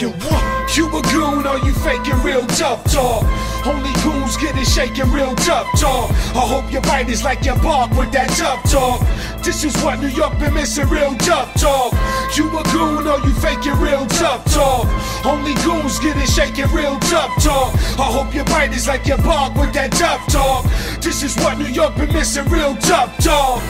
shaking. You a goon or you faking real tough talk? Only goons get it shaking real tough talk. I hope your bite is like your bark with that tough talk. This is what New York been missing, real tough talk. You a goon or you faking real tough talk? Only goons get it shaking real tough talk. I hope your bite is like your bark with that tough talk. This is what New York been missing, real tough talk.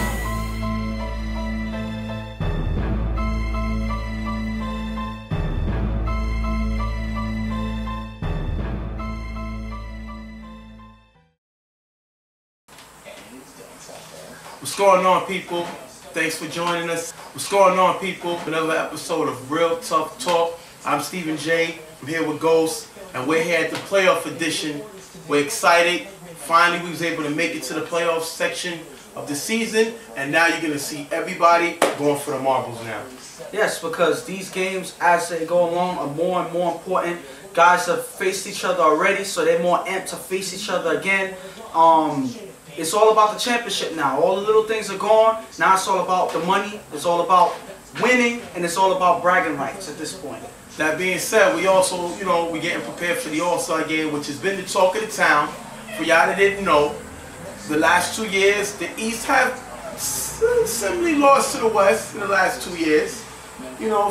What's going on, people? Thanks for joining us. What's going on, people? Another episode of Real Tough Talk. I'm Stephen J. I'm here with Ghost, and we're here at the playoff edition. We're excited. Finally, we was able to make it to the playoff section of the season, and now you're going to see everybody going for the marbles now. Yes, because these games, as they go along, are more and more important. Guys have faced each other already, so they're more amped to face each other again. It's all about the championship now. All the little things are gone. Now it's all about the money. It's all about winning, and it's all about bragging rights at this point. That being said, we also, we're getting prepared for the All-Star game, which has been the talk of the town. For y'all that didn't know, the last 2 years, the East have similarly lost to the West in the last 2 years.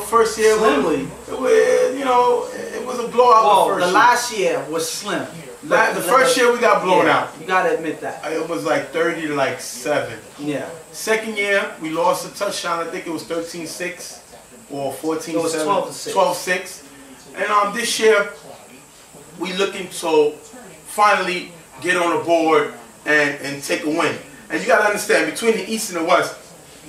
First year, Slimly. It was a blowout. Well, the first year. Last year was slim. The first year we got blown out. You gotta admit that. It was like 30 to 7. Yeah. Second year we lost a touchdown. I think it was 13-6 or 14-7. It was 12-6. 12-6. And this year we looking to finally get on the board and take a win. And you gotta understand, between the East and the West,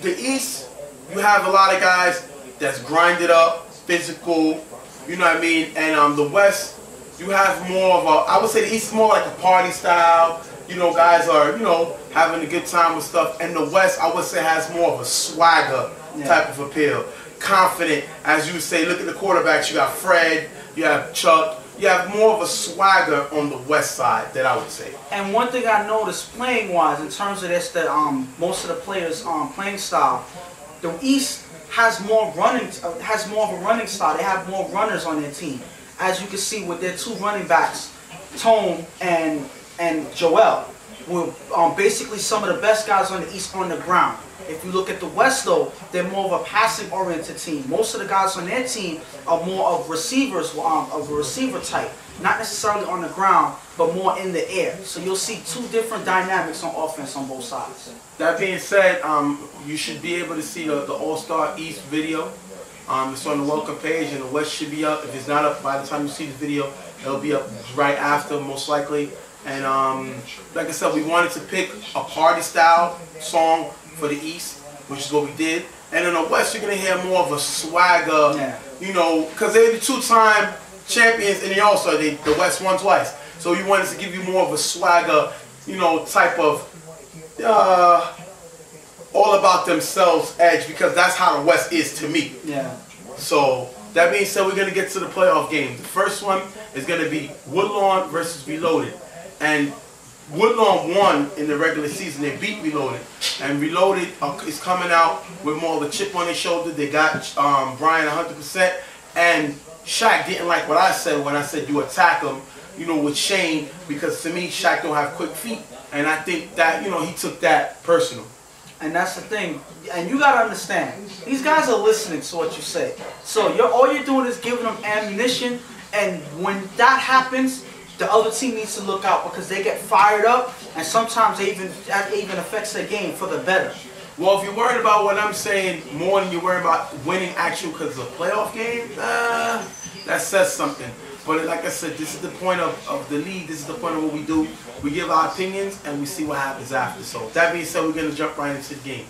the East, you have a lot of guys that's grinded up, physical, you know what I mean? And the West, you have more of a, I would say the East is more like a party style. Guys are, having a good time with stuff. And the West, I would say, has more of a swagger type of appeal. Confident, as you would say, look at the quarterbacks. You got Fred, you have Chuck. You have more of a swagger on the West side, that I would say. And one thing I noticed playing-wise, in terms of this, that most of the players' playing style, the East has more of a running style. They have more runners on their team. As you can see with their two running backs, Tone and Joel, were basically some of the best guys on the East on the ground. If you look at the West, though, they're more of a passing-oriented team. Most of the guys on their team are more of receivers, of a receiver type. Not necessarily on the ground, but more in the air. So you'll see two different dynamics on offense on both sides. That being said, you should be able to see the All-Star East video. It's on the welcome page, and the West should be up. If it's not up by the time you see the video, it'll be up right after, most likely. And like I said, we wanted to pick a party-style song for the East, which is what we did. And in the West, you're going to hear more of a swagger, because they're the two-time champions in the All-Star. The West won twice. So we wanted to give you more of a swagger, type of all about themselves edge, because that's how the West is to me. Yeah. So that being said, we're going to get to the playoff game. The first one is going to be Woodlawn versus Reloaded. And Woodlawn won in the regular season. They beat Reloaded. And Reloaded is coming out with more of a chip on their shoulder. They got Brian 100%. And Shaq didn't like what I said when I said you attack him, with Shane, because to me, Shaq don't have quick feet. And I think that, he took that personal. And that's the thing. And you got to understand, these guys are listening to what you say. So all you're doing is giving them ammunition. And when that happens, the other team needs to look out, because they get fired up. And sometimes that even affects their game for the better. Well, if you're worried about what I'm saying more than you're worried about winning actual because of a playoff game, that says something. But like I said, this is the point of the league. This is the point of what we do. We give our opinions and we see what happens after. So that being said, we're going to jump right into the game.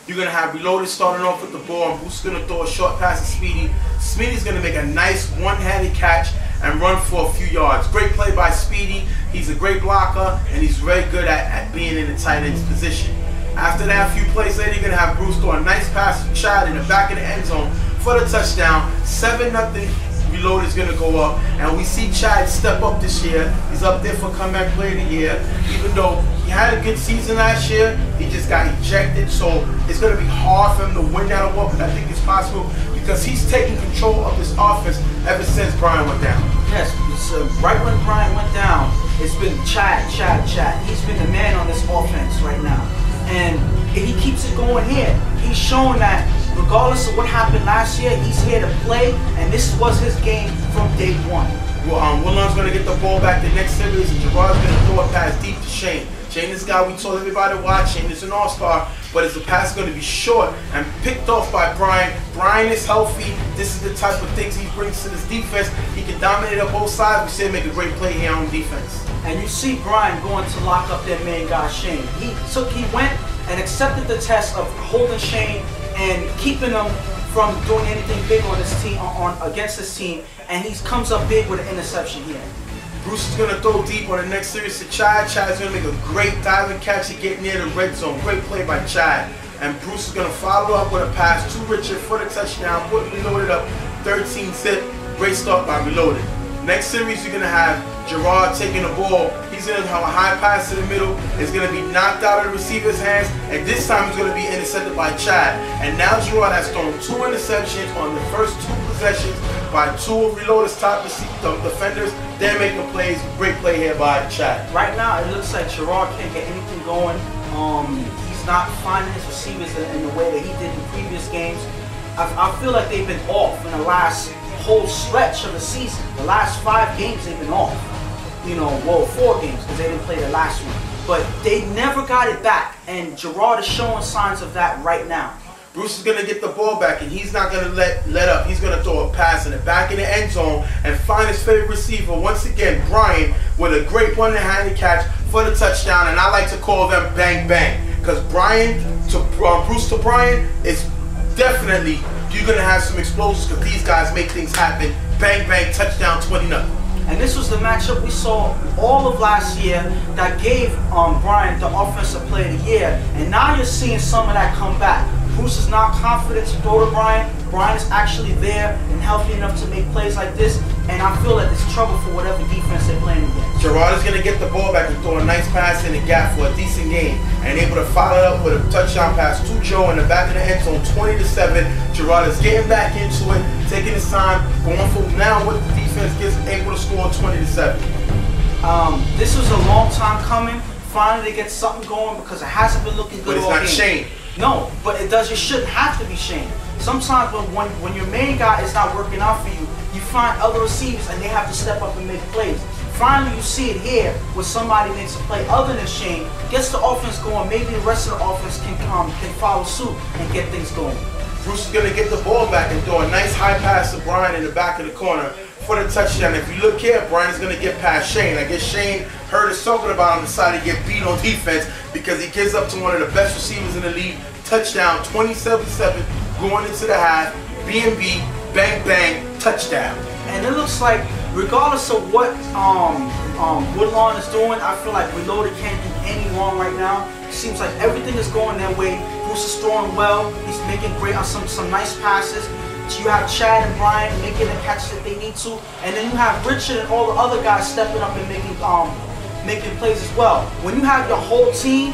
You're going to have Reloaded starting off with the ball, and Boo's going to throw a short pass to Speedy. Speedy's going to make a nice one-handed catch and run for a few yards. Great play by Speedy. He's a great blocker, and he's very good at being in the tight end's position. After that, a few plays later, you're going to have Bruce throw a nice pass to Chad in the back of the end zone for the touchdown. 7-0. Reloaded is going to go up, and we see Chad step up this year. He's up there for comeback player of the year. Even though he had a good season last year, he just got ejected, so it's going to be hard for him to win that award, but I think it's possible because because he's taking control of this offense ever since Brian went down. Yes, right when Brian went down, it's been Chad. He's been the man on this offense right now. And he keeps it going here. He's showing that regardless of what happened last year, he's here to play, and this was his game from day one. Well, Woodlawn's going to get the ball back the next series, and Gerard's going to throw it past deep to Shane. Shane, this guy we told everybody to watch. Shane is an all-star, but his pass is going to be short and picked off by Brian. Brian is healthy. This is the type of things he brings to this defense. He can dominate on both sides. We see him make a great play here on defense. And you see Brian going to lock up that main guy, Shane. He went and accepted the test of holding Shane and keeping him from doing anything big on his team, against his team, and he comes up big with an interception here. Bruce is going to throw deep on the next series to Chad. Chad is going to make a great diving catch and get near the red zone. Great play by Chad. And Bruce is going to follow up with a pass to Richard for the touchdown. Reloaded up 13-zip. Great start by Reloaded. Next series, you're going to have Gerard taking the ball. He's going to have a high pass to the middle. It's going to be knocked out of the receiver's hands. And this time, it's going to be intercepted by Chad. And now Gerard has thrown 2 interceptions on the first 2 possessions by 2 of Reloaded's top defenders. They're making plays. Great play here by Chad. Right now, it looks like Gerard can't get anything going. He's not finding his receivers in the way that he did in previous games. I feel like they've been off in the last whole stretch of the season. The last 5 games they've been off. 4 games because they didn't play the last one. But they never got it back, and Gerard is showing signs of that right now. Bruce is going to get the ball back, and he's not going to let up. He's going to throw a pass in the back of the end zone and find his favorite receiver. Once again, Brian with a great one-handed catch for the touchdown, and I like to call them bang bang, because Bruce to Brian is definitely, you're going to have some explosions because these guys make things happen. Bang bang, touchdown, 20-0. And this was the matchup we saw all of last year that gave Brian the Offensive Player of the Year. And now you're seeing some of that come back. Bruce is not confident to throw to Brian. Brian is actually there and healthy enough to make plays like this. And I feel that it's trouble for whatever defense they're playing against. Gerard is going to get the ball back and throw a nice pass in the gap for a decent game. And able to follow it up with a touchdown pass to Joe in the back of the end zone, 20-7. Gerard is getting back into it, taking his time, going for now what the defense gets able to score 20-7. This was a long time coming. Finally, to get something going because it hasn't been looking good all game. But it's not Shane. No, but it shouldn't have to be Shane. Sometimes when your main guy is not working out for you, you find other receivers and they have to step up and make plays. Finally, you see it here where somebody makes a play other than Shane, gets the offense going. Maybe the rest of the offense can follow suit and get things going. Bruce is going to get the ball back and throw a nice high pass to Brian in the back of the corner for the touchdown. If you look here, Brian's going to get past Shane. I guess Shane heard us talking about him, decided to get beat on defense because he gives up to one of the best receivers in the league. Touchdown, 27-7, going into the half. B&B, bang, bang, touchdown. And it looks like, regardless of what Woodlawn is doing, I feel like Reloaded can't do any wrong right now. It seems like everything is going their way. Bruce is throwing well. He's making great on some nice passes. You have Chad and Brian making the catches that they need to, and then you have Richard and all the other guys stepping up and making plays as well. When you have your whole team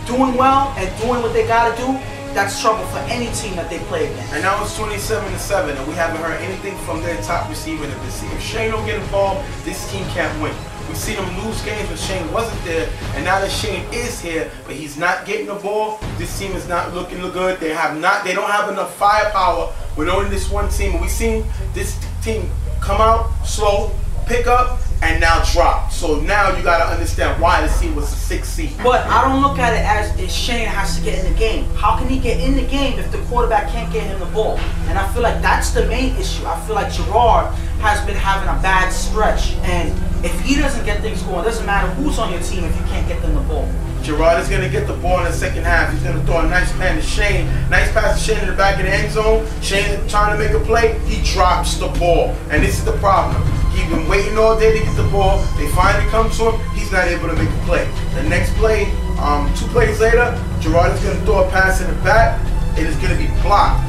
doing well and doing what they gotta do, that's trouble for any team that they play against. And now it's 27-7, and we haven't heard anything from their top receiver. If Shane don't get involved, this team can't win. We see them lose games when Shane wasn't there, and now that Shane is here, but he's not getting the ball, this team is not looking good. They don't have enough firepower with only this one team. And we've seen this team come out slow, pick up, and now drop. So now you gotta understand why this team was a 6th seed. But I don't look at it as if Shane has to get in the game. How can he get in the game if the quarterback can't get him the ball? And I feel like that's the main issue. I feel like Gerard has been having a bad stretch, and if he doesn't get things going, it doesn't matter who's on your team if you can't get them the ball. Gerard is going to get the ball in the second half. He's going to throw a nice pass to Shane. Nice pass to Shane in the back of the end zone. Shane trying to make a play. He drops the ball. And this is the problem. He's been waiting all day to get the ball. They finally come to him. He's not able to make a play. The next play, 2 plays later, Gerard is going to throw a pass in the back. It is going to be blocked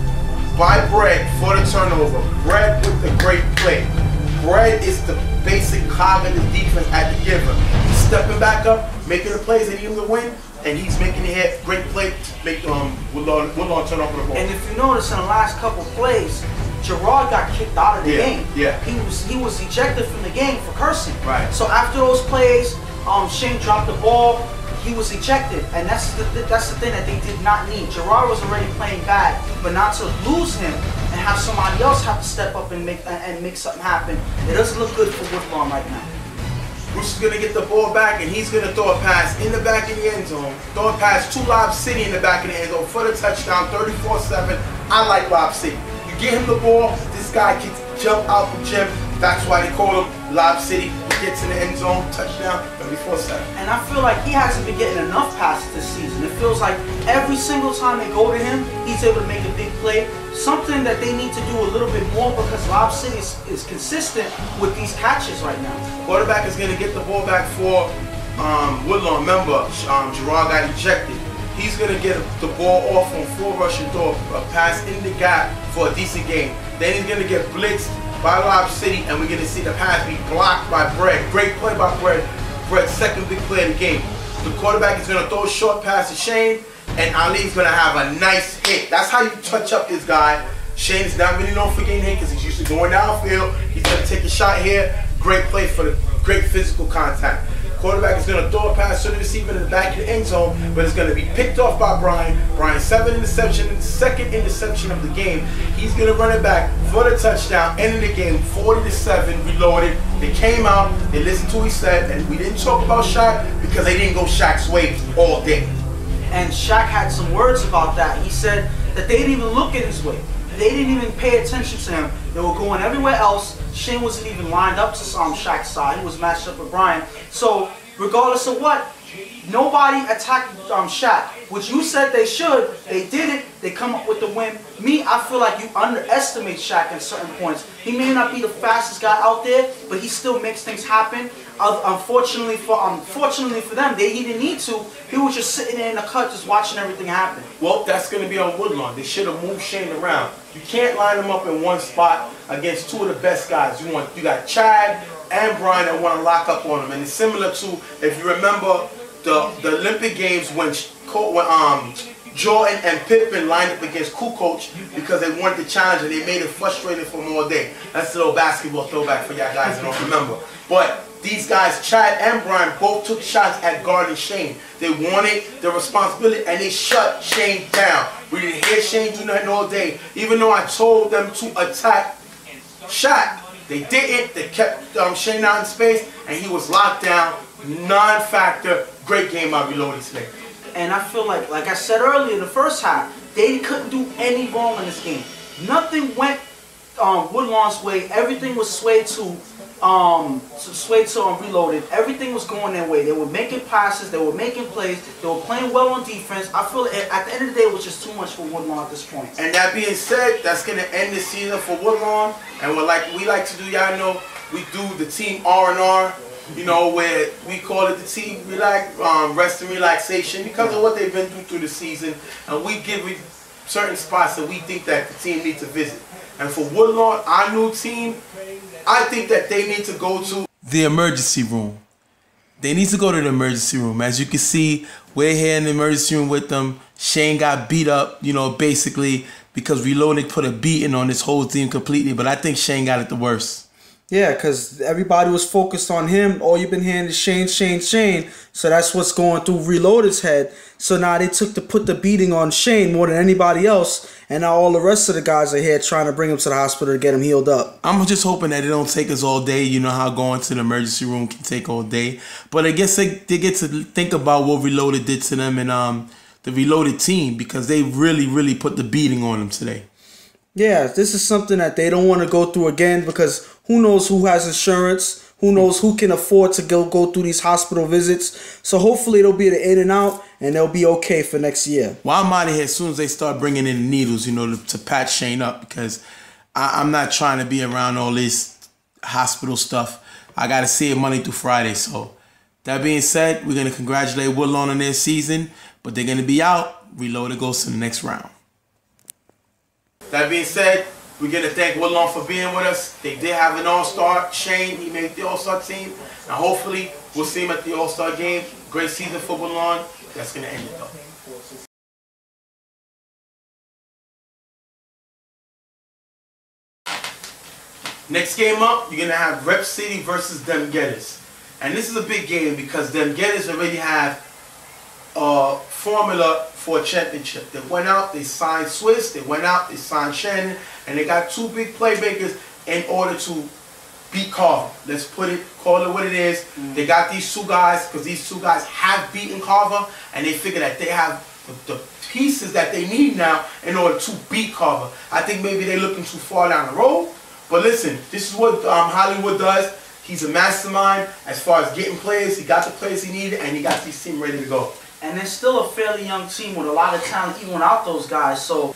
by Brett for the turnover. Brett with the great play. Brett is the basic cog of the defense at the giver. He's stepping back up, making the plays, and even to win. and he's making it hit. Great play to make Woodlawn turn over the ball. And if you notice in the last couple plays, Gerard got kicked out of the game. Yeah. He was ejected from the game for cursing. Right. So after those plays, Shane dropped the ball. He was ejected, and that's the thing that they did not need. Gerard was already playing bad, but not to lose him and have somebody else have to step up and make something happen. It doesn't look good for Woodlawn right now. Bruce is going to get the ball back, and he's going to throw a pass in the back of the end zone. Throw a pass to Lob City in the back of the end zone for the touchdown, 34-7. I like Lob City. You get him the ball, this guy can jump out the gym. That's why they call him Lob City. He gets in the end zone, touchdown, 34-7. And I feel like he hasn't been getting enough passes this season. It feels like every single time they go to him, he's able to make a big play. Something that they need to do a little bit more because Lob City is consistent with these catches right now. Quarterback is going to get the ball back for Woodlawn. Remember, Gerard got ejected. He's going to get the ball off on full rush and throw a pass in the gap for a decent game. Then he's going to get blitzed by Lob City, and we're going to see the pass be blocked by Brett. Great play by Brett. Brett's second big play of the game. The quarterback is going to throw a short pass to Shane, and Ali's going to have a nice hit. That's how you touch up this guy. Shane is not really known for getting hit because he's usually going downfield. He's going to take a shot here. Great play for the great physical contact. Quarterback is going to throw a pass to the receiver in the back of the end zone, but it's going to be picked off by Brian. Brian's second interception of the game. He's going to run it back for the touchdown, ending the game 40-7, reloaded. They came out, they listened to what he said, and we didn't talk about Shaq because they didn't go Shaq's way all day. And Shaq had some words about that. He said that they didn't even look at his way. They didn't even pay attention to him. They were going everywhere else. Shane wasn't even lined up to Shaq's side. He was matched up with Brian. So regardless of what, nobody attacked Shaq. Which you said they should. They did it. They come up with the win. Me, I feel like you underestimate Shaq at certain points. He may not be the fastest guy out there, but he still makes things happen. Unfortunately for them, he didn't need to. He was just sitting there in the cut, just watching everything happen. Well, that's going to be on Woodlawn. They should have moved Shane around. You can't line them up in one spot against two of the best guys. You got Chad and Brian that want to lock up on him, and it's similar to, if you remember, the Olympic Games when Jordan and Pippen lined up against Kukoc because they wanted the challenge and they made it frustrating for them all day. That's a little basketball throwback for y'all guys that don't remember. But these guys, Chad and Brian, both took shots at guarding Shane. They wanted the responsibility and they shut Shane down. We didn't hear Shane do nothing all day. Even though I told them to attack Shaq, they didn't. They kept Shane out in space and he was locked down. Non-factor. Great game by Reloaded today. And I feel like I said earlier in the first half, they couldn't do any wrong in this game. Nothing went Woodlawn's way. Everything was swayed to Reloaded. Everything was going their way. They were making passes. They were making plays. They were playing well on defense. I feel at the end of the day, it was just too much for Woodlawn at this point. And that being said, that's going to end the season for Woodlawn. And we like to do, y'all know, we do the team R&R. You know, where we call it the team rest and relaxation because of what they've been through the season. And we give you certain spots that we think that the team needs to visit. And for Woodlawn, our new team, I think that they need to go to the emergency room. They need to go to the emergency room. As you can see, we're here in the emergency room with them. Shane got beat up, you know, basically because Reloaded put a beating on this whole team completely. But I think Shane got it the worst. Yeah, because everybody was focused on him. All you've been hearing is Shane, Shane, Shane. So that's what's going through Reloaded's head. So now they took to put the beating on Shane more than anybody else. And now all the rest of the guys are here trying to bring him to the hospital to get him healed up. I'm just hoping that it don't take us all day. You know how going to the emergency room can take all day. But I guess they get to think about what Reloaded did to them and the Reloaded team because they really, really put the beating on them today. Yeah, this is something that they don't want to go through again because who knows who has insurance, who knows who can afford to go through these hospital visits. So hopefully they'll be in and out and they'll be okay for next year. Well, I'm out of here as soon as they start bringing in the needles, you know, to patch Shane up because I'm not trying to be around all this hospital stuff. I got to see it Monday through Friday. So that being said, we're going to congratulate Woodlawn on their season, but they're going to be out. Reloaded goes to the next round. That being said, we're going to thank Woodlawn for being with us. They did have an all-star. Shane, he made the all-star team. And hopefully, we'll see him at the all-star game. Great season for Woodlawn. That's going to end it, though. Next game up, you're going to have Rep City versus Dem Getters. And this is a big game because Dem Getters already have a formula for a championship. They went out, they signed Swiss, they went out, they signed Shannon, and they got two big playmakers in order to beat Carver. Let's call it what it is. They got these two guys because these two guys have beaten Carver, and they figure that they have the pieces that they need now in order to beat Carver. I think maybe they're looking too far down the road. But listen, this is what Hollywood does. He's a mastermind as far as getting players. He got the players he needed, and he got this team ready to go. And they're still a fairly young team with a lot of talent, even without those guys. So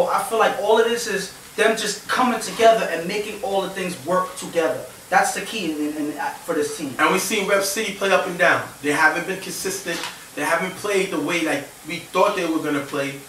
I feel like all of this is them just coming together and making all the things work together. That's the key for this team. And we've seen Rep City play up and down. They haven't been consistent. They haven't played the way like we thought they were going to play.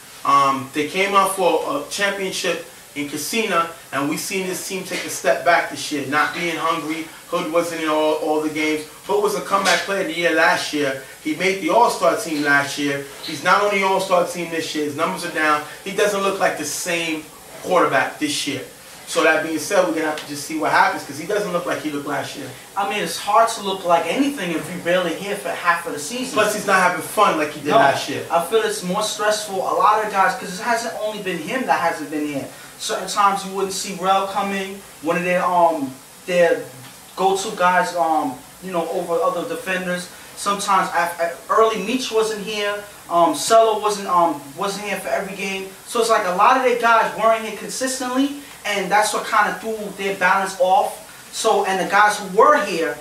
They came out for a championship in Casino, and we've seen this team take a step back this year, not being hungry. Hood wasn't in all the games. Hood was a comeback player of the year last year. He made the All-Star team last year. He's not on the All-Star team this year. His numbers are down. He doesn't look like the same quarterback this year. So that being said, we're going to have to just see what happens because he doesn't look like he looked last year. I mean, it's hard to look like anything if you're barely here for half of the season. Plus, he's not having fun like he did last year. I feel it's more stressful. A lot of guys, because it hasn't only been him that hasn't been here. Certain times you wouldn't see Rel coming, one of their go-to guys, you know, over other defenders. Sometimes early Meach wasn't here. Cello wasn't here for every game. So it's like a lot of their guys weren't here consistently, and that's what kind of threw their balance off. So, and the guys who were here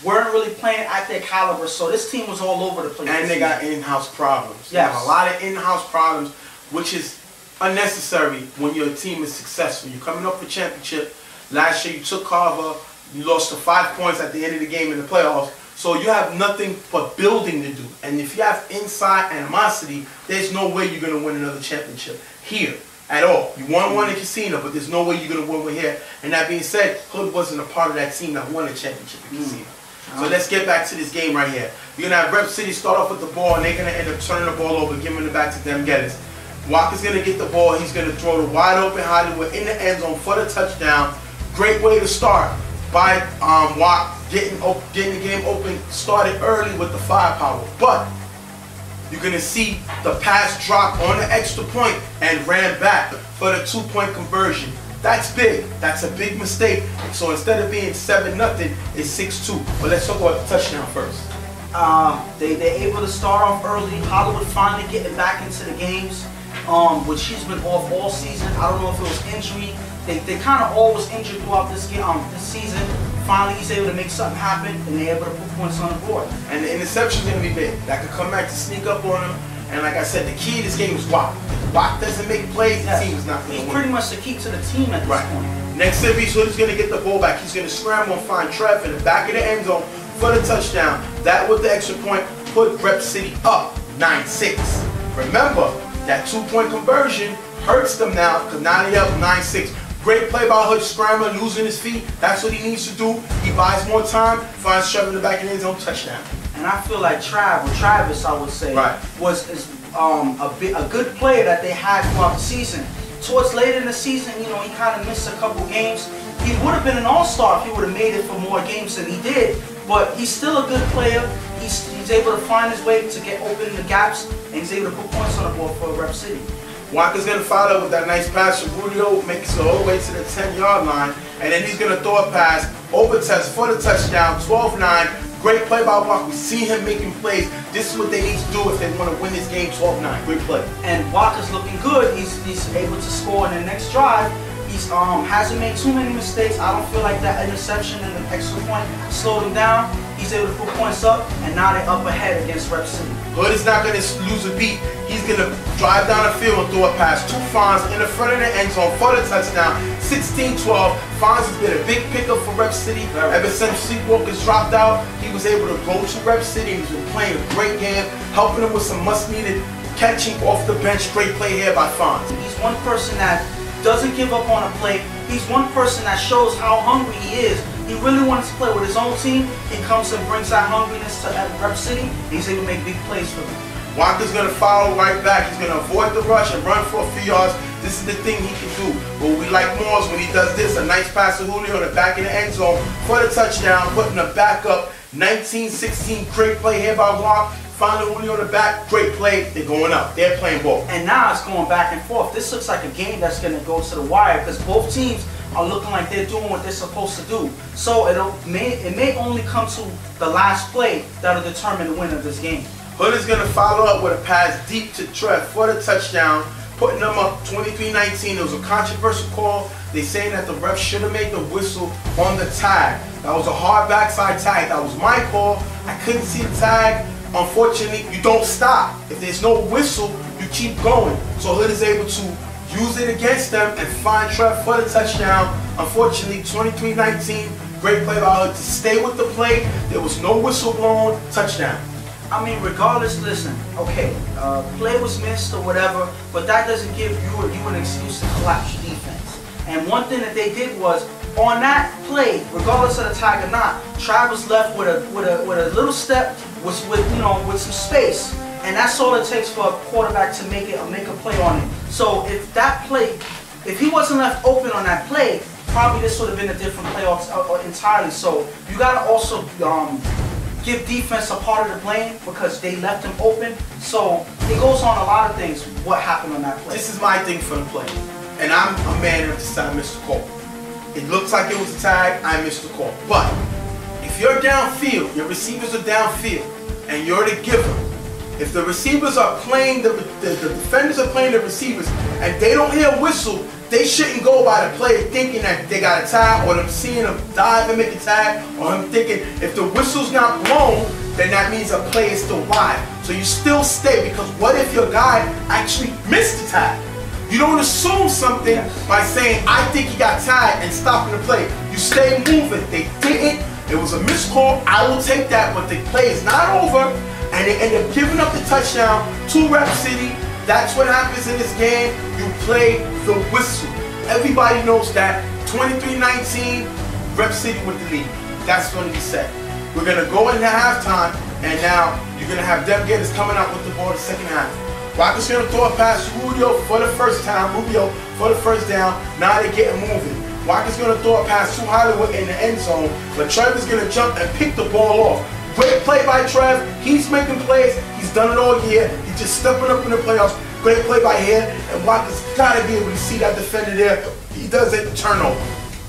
weren't really playing at their caliber. So this team was all over the place. And they got in-house problems. Yeah, a lot of in-house problems, which is unnecessary when your team is successful. You're coming up for championship. Last year you took Carver. You lost to 5 points at the end of the game in the playoffs. So you have nothing but building to do. And if you have inside animosity, there's no way you're going to win another championship here at all. You won one in Casino, but there's no way you're going to win one here. And that being said, Hood wasn't a part of that team that won the championship in Casino. So let's get back to this game right here. You're going to have Rep City start off with the ball, and they're going to end up turning the ball over, giving it back to Dem Getters. Walker's going to get the ball. He's going to throw the wide open Hollywood in the end zone for the touchdown. Great way to start by Watt getting the game open, started early with the firepower. But you're going to see the pass drop on the extra point and ran back for the 2-point conversion. That's big. That's a big mistake. So instead of being 7-0, it's 6-2. But let's talk about the touchdown first. They're able to start off early. Hollywood finally getting back into the games, which she's been off all season. I don't know if it was injury. They kind of always injured throughout this game, this season. Finally, he's able to make something happen, and they're able to put points on the board. And the interception's going to be big. That could come back to sneak up on him. And like I said, the key to this game is Watt. If Watt doesn't make plays, the team is not going to win. He's pretty much the key to the team at this point. Next series, Hood is going to get the ball back. He's going to scramble and find Trev in the back of the end zone for the touchdown. That with the extra point put Rep City up 9-6. Remember, that 2-point conversion hurts them now because now they're up 9-6. Great play by Hood, scrambling, losing his feet. That's what he needs to do. He buys more time, finds Trevor in the back of the end zone, touchdown. And I feel like Travis, I would say, was a good player that they had throughout the season. Towards later in the season, you know, he kind of missed a couple games. He would have been an all-star if he would have made it for more games than he did. But he's still a good player. He's able to find his way to get open in the gaps, and he's able to put points on the board for Rep City. Walker's going to follow with that nice pass from Rubio, makes it all the way to the 10-yard line, and then he's going to throw a pass over Tess for the touchdown, 12-9. Great play by Walker. We see him making plays. This is what they need to do if they want to win this game, 12-9. Great play. And Walker's looking good. He's able to score in the next drive. He's hasn't made too many mistakes. I don't feel like that interception and the extra point slowed him down. He's able to put points up, and now they're up ahead against Rep City. Hood is not going to lose a beat. He's going to drive down the field and throw a pass. 2 Fonz in the front of the end zone for the touchdown. 16-12. Fonz has been a big pickup for Rep City. Ever since Sleepwalker's dropped out, he was able to go to Rep City. He's been playing a great game, helping him with some must-needed catching off the bench. Great play here by Fonz. He's one person that doesn't give up on a play. He's one person that shows how hungry he is. He really wants to play with his own team. He comes and brings that hungriness to Rep City. He's able to make big plays for them. Walker's going to follow right back. He's going to avoid the rush and run for a few yards. This is the thing he can do. But what we like more is when he does this, a nice pass to Julio in the back of the end zone for the touchdown, putting the back up. 19-16, great play here by Walk. Finally Julio in the back, great play. They're going up. They're playing ball. And now it's going back and forth. This looks like a game that's going to go to the wire because both teams are looking like they're doing what they're supposed to do. So it may only come to the last play that'll determine the winner of this game. Hood is going to follow up with a pass deep to Trev for the touchdown, putting them up 23-19. It was a controversial call. They saying that the ref should have made the whistle on the tag. That was a hard backside tag. That was my call. I couldn't see the tag. Unfortunately, you don't stop. If there's no whistle, you keep going. So Hood is able to use it against them and find Trev for the touchdown. Unfortunately, 23-19. Great play by Hood to stay with the play. There was no whistle blown. Touchdown. I mean, regardless, listen, okay, play was missed or whatever, but that doesn't give you an excuse to collapse your defense. And one thing that they did was, on that play, regardless of the tag or not, Travis left with a little step, with some space, and that's all it takes for a quarterback to make a play on it. So if he wasn't left open on that play, probably this would have been a different play entirely. So you gotta also give defense a part of the blame because they left him open. So it goes on a lot of things what happened on that play. This is my thing for the play. And I'm a man of this time, Mr. Cole. It looks like it was a tag, I missed the call. But if you're downfield, your receivers are downfield, and you're the giver. If the receivers are playing, the defenders are playing the receivers, and they don't hear a whistle, they shouldn't go by the player thinking that they got a tag, or them seeing them dive and make a tag, or them thinking if the whistle's not blown, then that means a play is still live. So you still stay, because what if your guy actually missed the tag? You don't assume something by saying, I think he got tagged and stopping the play. You stay moving. They didn't. It was a missed call. I will take that, but the play is not over. And they end up giving up the touchdown to Rep City. That's what happens in this game. You play the whistle. Everybody knows that. 23-19, Rep City with the lead. That's going to be set. We're going to go into halftime, and now you're going to have Dem Gators coming out with the ball the second half. Rockets going to throw a pass to Rubio for the first time. Rubio for the first down. Now they're getting moving. Rockets going to throw a pass to Hollywood in the end zone, but Trev is going to jump and pick the ball off. Great play by Trev. He's making plays. He's done it all year. He's just stepping up in the playoffs. Great play by here, and Rockets got to be able to see that defender there. He does it, turnover.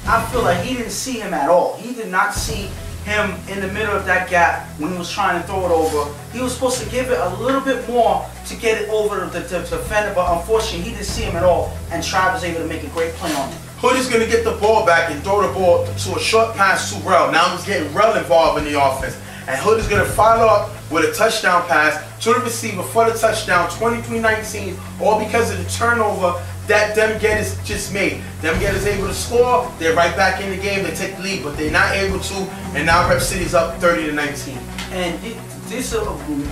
I feel like he didn't see him at all. He did not see him in the middle of that gap when he was trying to throw it over. He was supposed to give it a little bit more to get it over the defender, but unfortunately he didn't see him at all, and Trav was able to make a great play on it. Hood is going to get the ball back and throw the ball to a short pass to Rel. Now he's getting Rel involved in the offense. And Hood is going to follow up with a touchdown pass to the receiver for the touchdown, 23-19, all because of the turnover that Dem Gators just made. Dem Gators able to score, they're right back in the game, they take the lead, but they're not able to, and now Rep City's up 30-19. And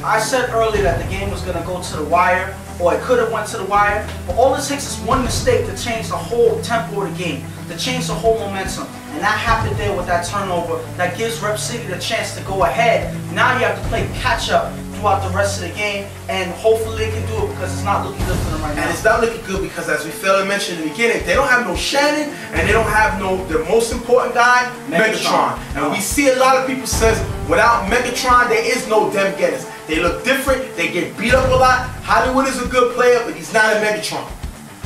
I said earlier that the game was going to go to the wire, or it could have went to the wire, but all it takes is one mistake to change the whole tempo of the game, to change the whole momentum. And that happened there with that turnover. That gives Rep City the chance to go ahead. Now you have to play catch up throughout the rest of the game, and hopefully they can do it because it's not looking good for them right now. And it's not looking good because, as we failed to mention in the beginning, they don't have no Shannon, and they don't have their most important guy, Megatron. And we see a lot of people says, without Megatron, there is no Dem Gators. They look different, they get beat up a lot. Hollywood is a good player, but he's not a Megatron.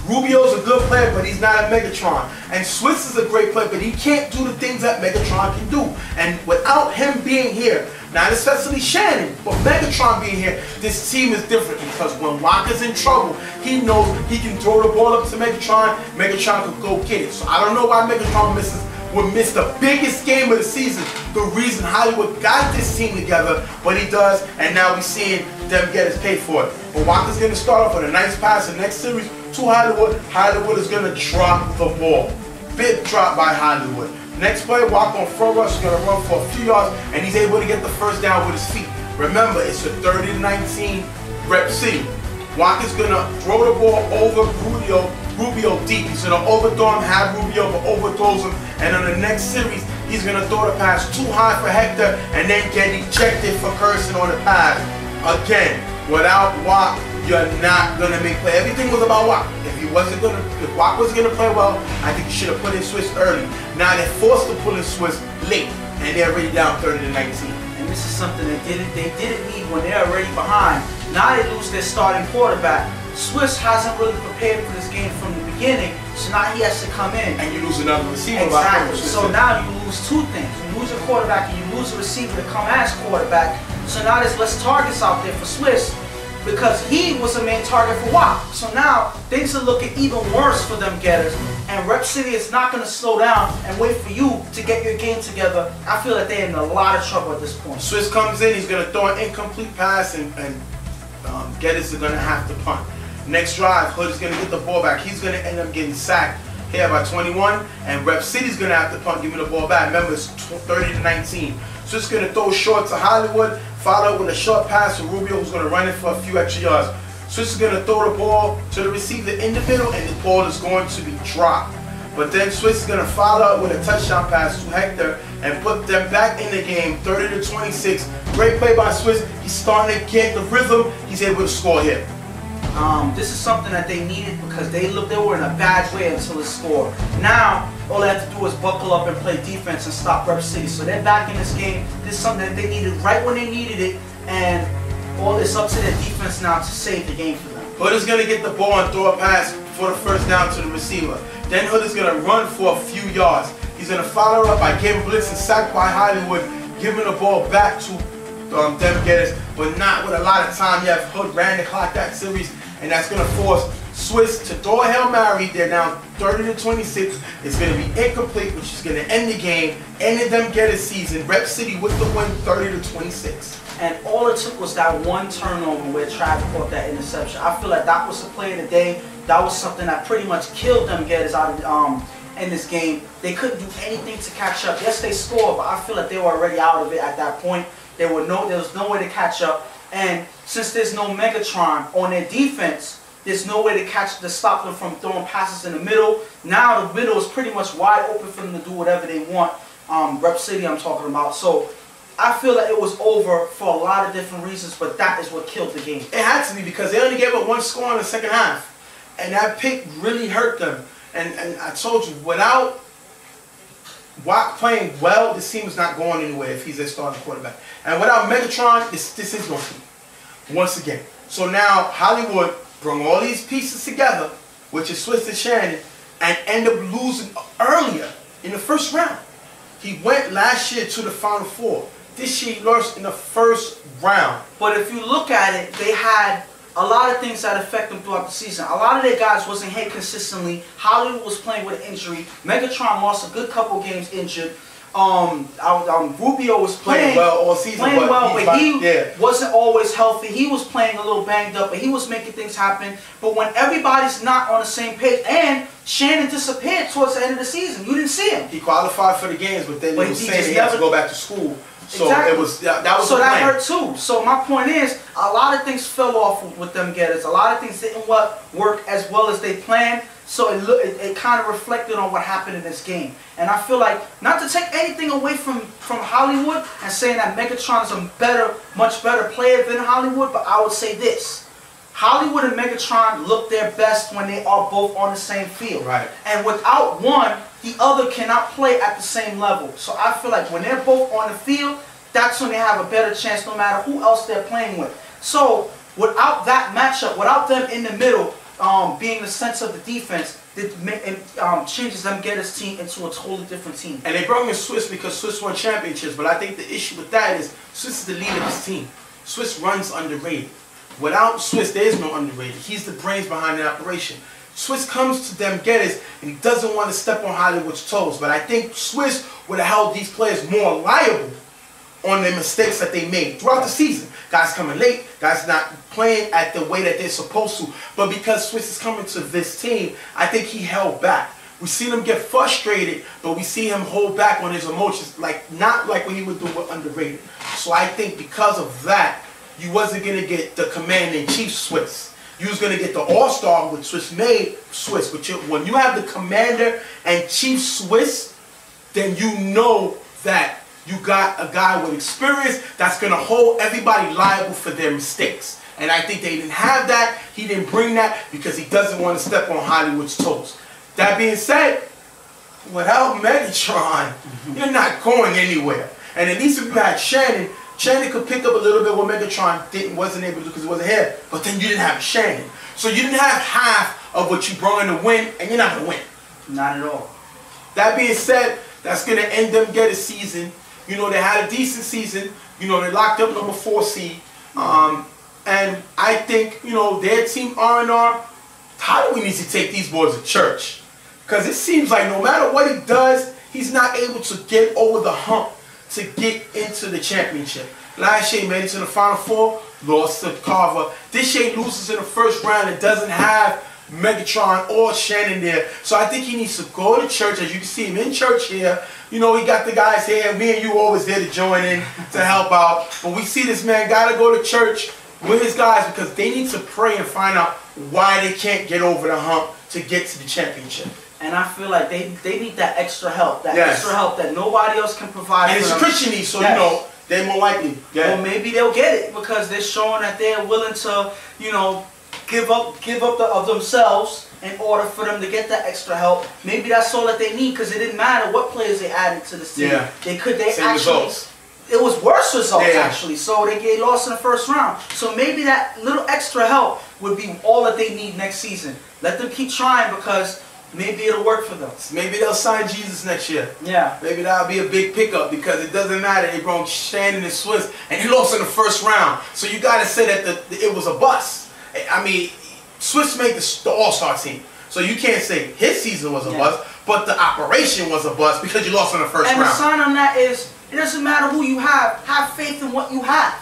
Rubio's a good player, but he's not a Megatron. And Swiss is a great player, but he can't do the things that Megatron can do. And without him being here, not especially Shannon, but Megatron being here, this team is different because when Walker's in trouble, he knows he can throw the ball up to Megatron. Megatron can go get it. So I don't know why Megatron would miss the biggest game of the season. The reason Hollywood got this team together, but he does, and now we're seeing them get his pay for it. But Walker's going to start off with a nice pass in the next series to Hollywood. Hollywood is going to drop the ball. Big drop by Hollywood. Next play, Walker on front rush is going to run for a few yards, and he's able to get the first down with his feet. Remember, it's a 30-19 Rep City. Walker's going to throw the ball over Rubio deep. He's going to overthrow him, have Rubio overthrows him, and on the next series, he's going to throw the pass too high for Hector and then get ejected for cursing on the pass. Again, Without Watt, you're not gonna make play. Everything was about Watt. If Watt wasn't gonna play well, I think you should have put in Swiss early. Now they're forced to pull in Swiss late, and they're already down 30-19. And this is something they didn't need when they're already behind. Now they lose their starting quarterback. Swiss hasn't really prepared for this game from the beginning, so now he has to come in. And you lose another receiver. Exactly. So now you lose two things. You lose your quarterback and you lose a receiver to come as quarterback. So now there's less targets out there for Swiss because he was the main target for Watt. So now things are looking even worse for them getters. And Rep City is not going to slow down and wait for you to get your game together. I feel like they're in a lot of trouble at this point. Swiss comes in, he's going to throw an incomplete pass, and getters are going to have to punt. Next drive, Hood is going to get the ball back. He's going to end up getting sacked here by 21, and Rep City's going to have to punt, give me the ball back. Remember, it's 30-19. So it's going to throw short to Hollywood, followed with a short pass to Rubio, who's going to run it for a few extra yards. So it's going to throw the ball to the receiver in the middle, and the ball is going to be dropped. But then Swiss is going to follow up with a touchdown pass to Hector and put them back in the game, 30-26. Great play by Swiss. He's starting to get the rhythm. He's able to score here. This is something that they needed because they were in a bad way until it scored. Now, all they have to do is buckle up and play defense and stop Rep City. So they're back in this game. This is something that they needed right when they needed it, and all it's up to their defense now to save the game for them. Hood is going to get the ball and throw a pass for the first down to the receiver. Then Hood is going to run for a few yards. He's going to follow up by getting blitzed and sacked by Hollywood, giving the ball back to them getters, but not with a lot of time. You have Hood ran the clock that series, and that's going to force Swiss to throw a Hail Mary. They're down 30-26. It's going to be incomplete, which is going to end the game, ending them getters season. Rep City with the win, 30-26. And all it took was that one turnover where Travis caught that interception. I feel like that was the play of the day. That was something that pretty much killed them getters out of in this game. They couldn't do anything to catch up. Yes, they scored, but I feel like they were already out of it at that point. There was no way to catch up. And since there's no Megatron on their defense, there's no way to stop them from throwing passes in the middle. Now the middle is pretty much wide open for them to do whatever they want. Rep City I'm talking about. So I feel like it was over for a lot of different reasons, but that is what killed the game. It had to be because they only gave up one score in the second half. And that pick really hurt them. And I told you, without Watt playing well, this team is not going anywhere if he's a starting quarterback. And without Megatron, this is going to be. Once again. So now Hollywood bring all these pieces together, which is Swiss and Shannon, and end up losing earlier in the first round. He went last year to the Final Four. This year he lost in the first round. But if you look at it, they had a lot of things that affect them throughout the season. A lot of their guys wasn't hit consistently. Hollywood was playing with an injury. Megatron lost a good couple games injured. Rubio was playing well all season, but he wasn't always healthy. He was playing a little banged up, but he was making things happen. But when everybody's not on the same page, and Shannon disappeared towards the end of the season, you didn't see him. He qualified for the games, but then he was saying he had to go back to school. So exactly. It was that was so the that plan. hurt too. So my point is, a lot of things fell off with them getters. A lot of things didn't work as well as they planned. So it kind of reflected on what happened in this game. And I feel like, not to take anything away from Hollywood and saying that Megatron is a much better player than Hollywood, but I would say this. Hollywood and Megatron look their best when they are both on the same field. Right. And without one, the other cannot play at the same level. So I feel like when they're both on the field, that's when they have a better chance no matter who else they're playing with. So without that matchup, without them in the middle, being the center of the defense, it changes them getters team into a totally different team. And they brought in Swiss because Swiss won championships, but I think the issue with that is Swiss is the leader of this team. Swiss runs underrated. Without Swiss, there is no underrated. He's the brains behind the operation. Swiss comes to them getters and he doesn't want to step on Hollywood's toes, but I think Swiss would have held these players more liable on the mistakes that they made throughout the season. Guys coming late, guys not playing at the way that they're supposed to. But because Swiss is coming to this team, I think he held back. We seen him get frustrated, but we see him hold back on his emotions, not like what he would do with underrated. So I think because of that, you wasn't going to get the commander-in-chief Swiss. You was going to get the all-star with Swiss made Swiss. But when you have the commander-in-chief Swiss, then you know that you got a guy with experience that's going to hold everybody liable for their mistakes. And I think they didn't have that. He didn't bring that because he doesn't want to step on Hollywood's toes. That being said, without Megatron, you're not going anywhere. And at least if you had Shannon, Shannon could pick up a little bit what Megatron wasn't able to do because he wasn't here. But then you didn't have Shannon. So you didn't have half of what you brought in to win, and you're not going to win. Not at all. That being said, that's going to end them get a season. You know, they had a decent season. You know, they locked up number 4 seed. And I think, you know, their team R&R, Hollywood needs to take these boys to church. Because it seems like no matter what he does, he's not able to get over the hump to get into the championship. Last year he made it to the Final Four, lost to Carver. This year he loses in the first round and doesn't have Megatron or Shannon there. So I think he needs to go to church. As you can see him in church here. You know, he got the guys here. Me and you always there to join in, to help out. But we see this man got to go to church with his guys because they need to pray and find out why they can't get over the hump to get to the championship. And I feel like they need that extra help. That extra help that nobody else can provide. And for it's them. Christian need, so you know, they're more likely. Well, maybe they'll get it because they're showing that they're willing to, you know, give up of themselves in order for them to get that extra help. Maybe that's all that they need because it didn't matter what players they added to the team. Yeah. Same actually results. It was worse results actually. So they lost in the first round. So maybe that little extra help would be all that they need next season. Let them keep trying because maybe it'll work for them. Maybe they'll sign Jesus next year. Yeah. Maybe that'll be a big pickup because it doesn't matter. They brought Shannon and Swiss and he lost in the first round. So you got to say that it was a bust. I mean, Swiss made the All-Star team. So you can't say his season was a bust, but the operation was a bust because you lost in the first round. And the sign on that is, it doesn't matter who you have faith in what you have.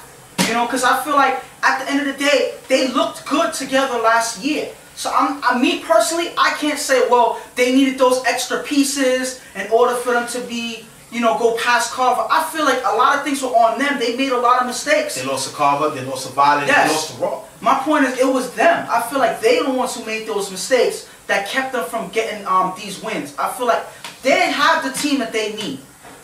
You know, because I feel like at the end of the day, they looked good together last year. So me personally, I can't say, well, they needed those extra pieces in order for them to be, you know, go past Carver. I feel like a lot of things were on them. They made a lot of mistakes. They lost to Carver, they lost to Violet, they lost to Raw. My point is, it was them. I feel like they're the ones who made those mistakes that kept them from getting these wins. I feel like they didn't have the team that they need.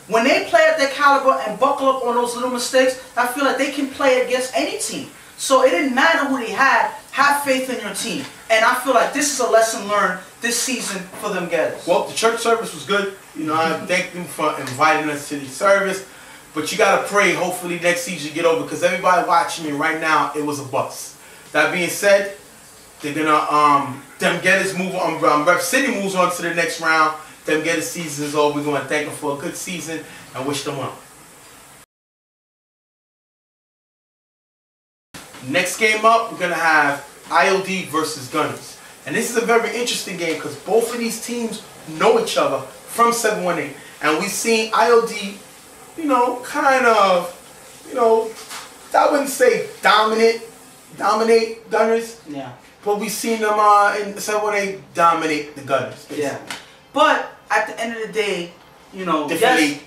When they play at their caliber and buckle up on those little mistakes, I feel like they can play against any team. So it didn't matter who they had. Have faith in your team. And I feel like this is a lesson learned this season for them guys. Well, the church service was good. You know, I thank them for inviting us to the service. But you got to pray, hopefully next season get over. Because everybody watching me right now, it was a bust. That being said, they're going to, them Getters move on. Rep City moves on to the next round. Them Getters season is over. We're going to thank them for a good season and wish them well. Next game up, we're going to have IOD versus Gunners. And this is a very interesting game because both of these teams know each other from 718. And we've seen IOD, you know, kind of, you know, I wouldn't say dominate Gunners. Yeah. But we've seen them in 718 dominate the Gunners. Basically. Yeah. But at the end of the day, you know, different league.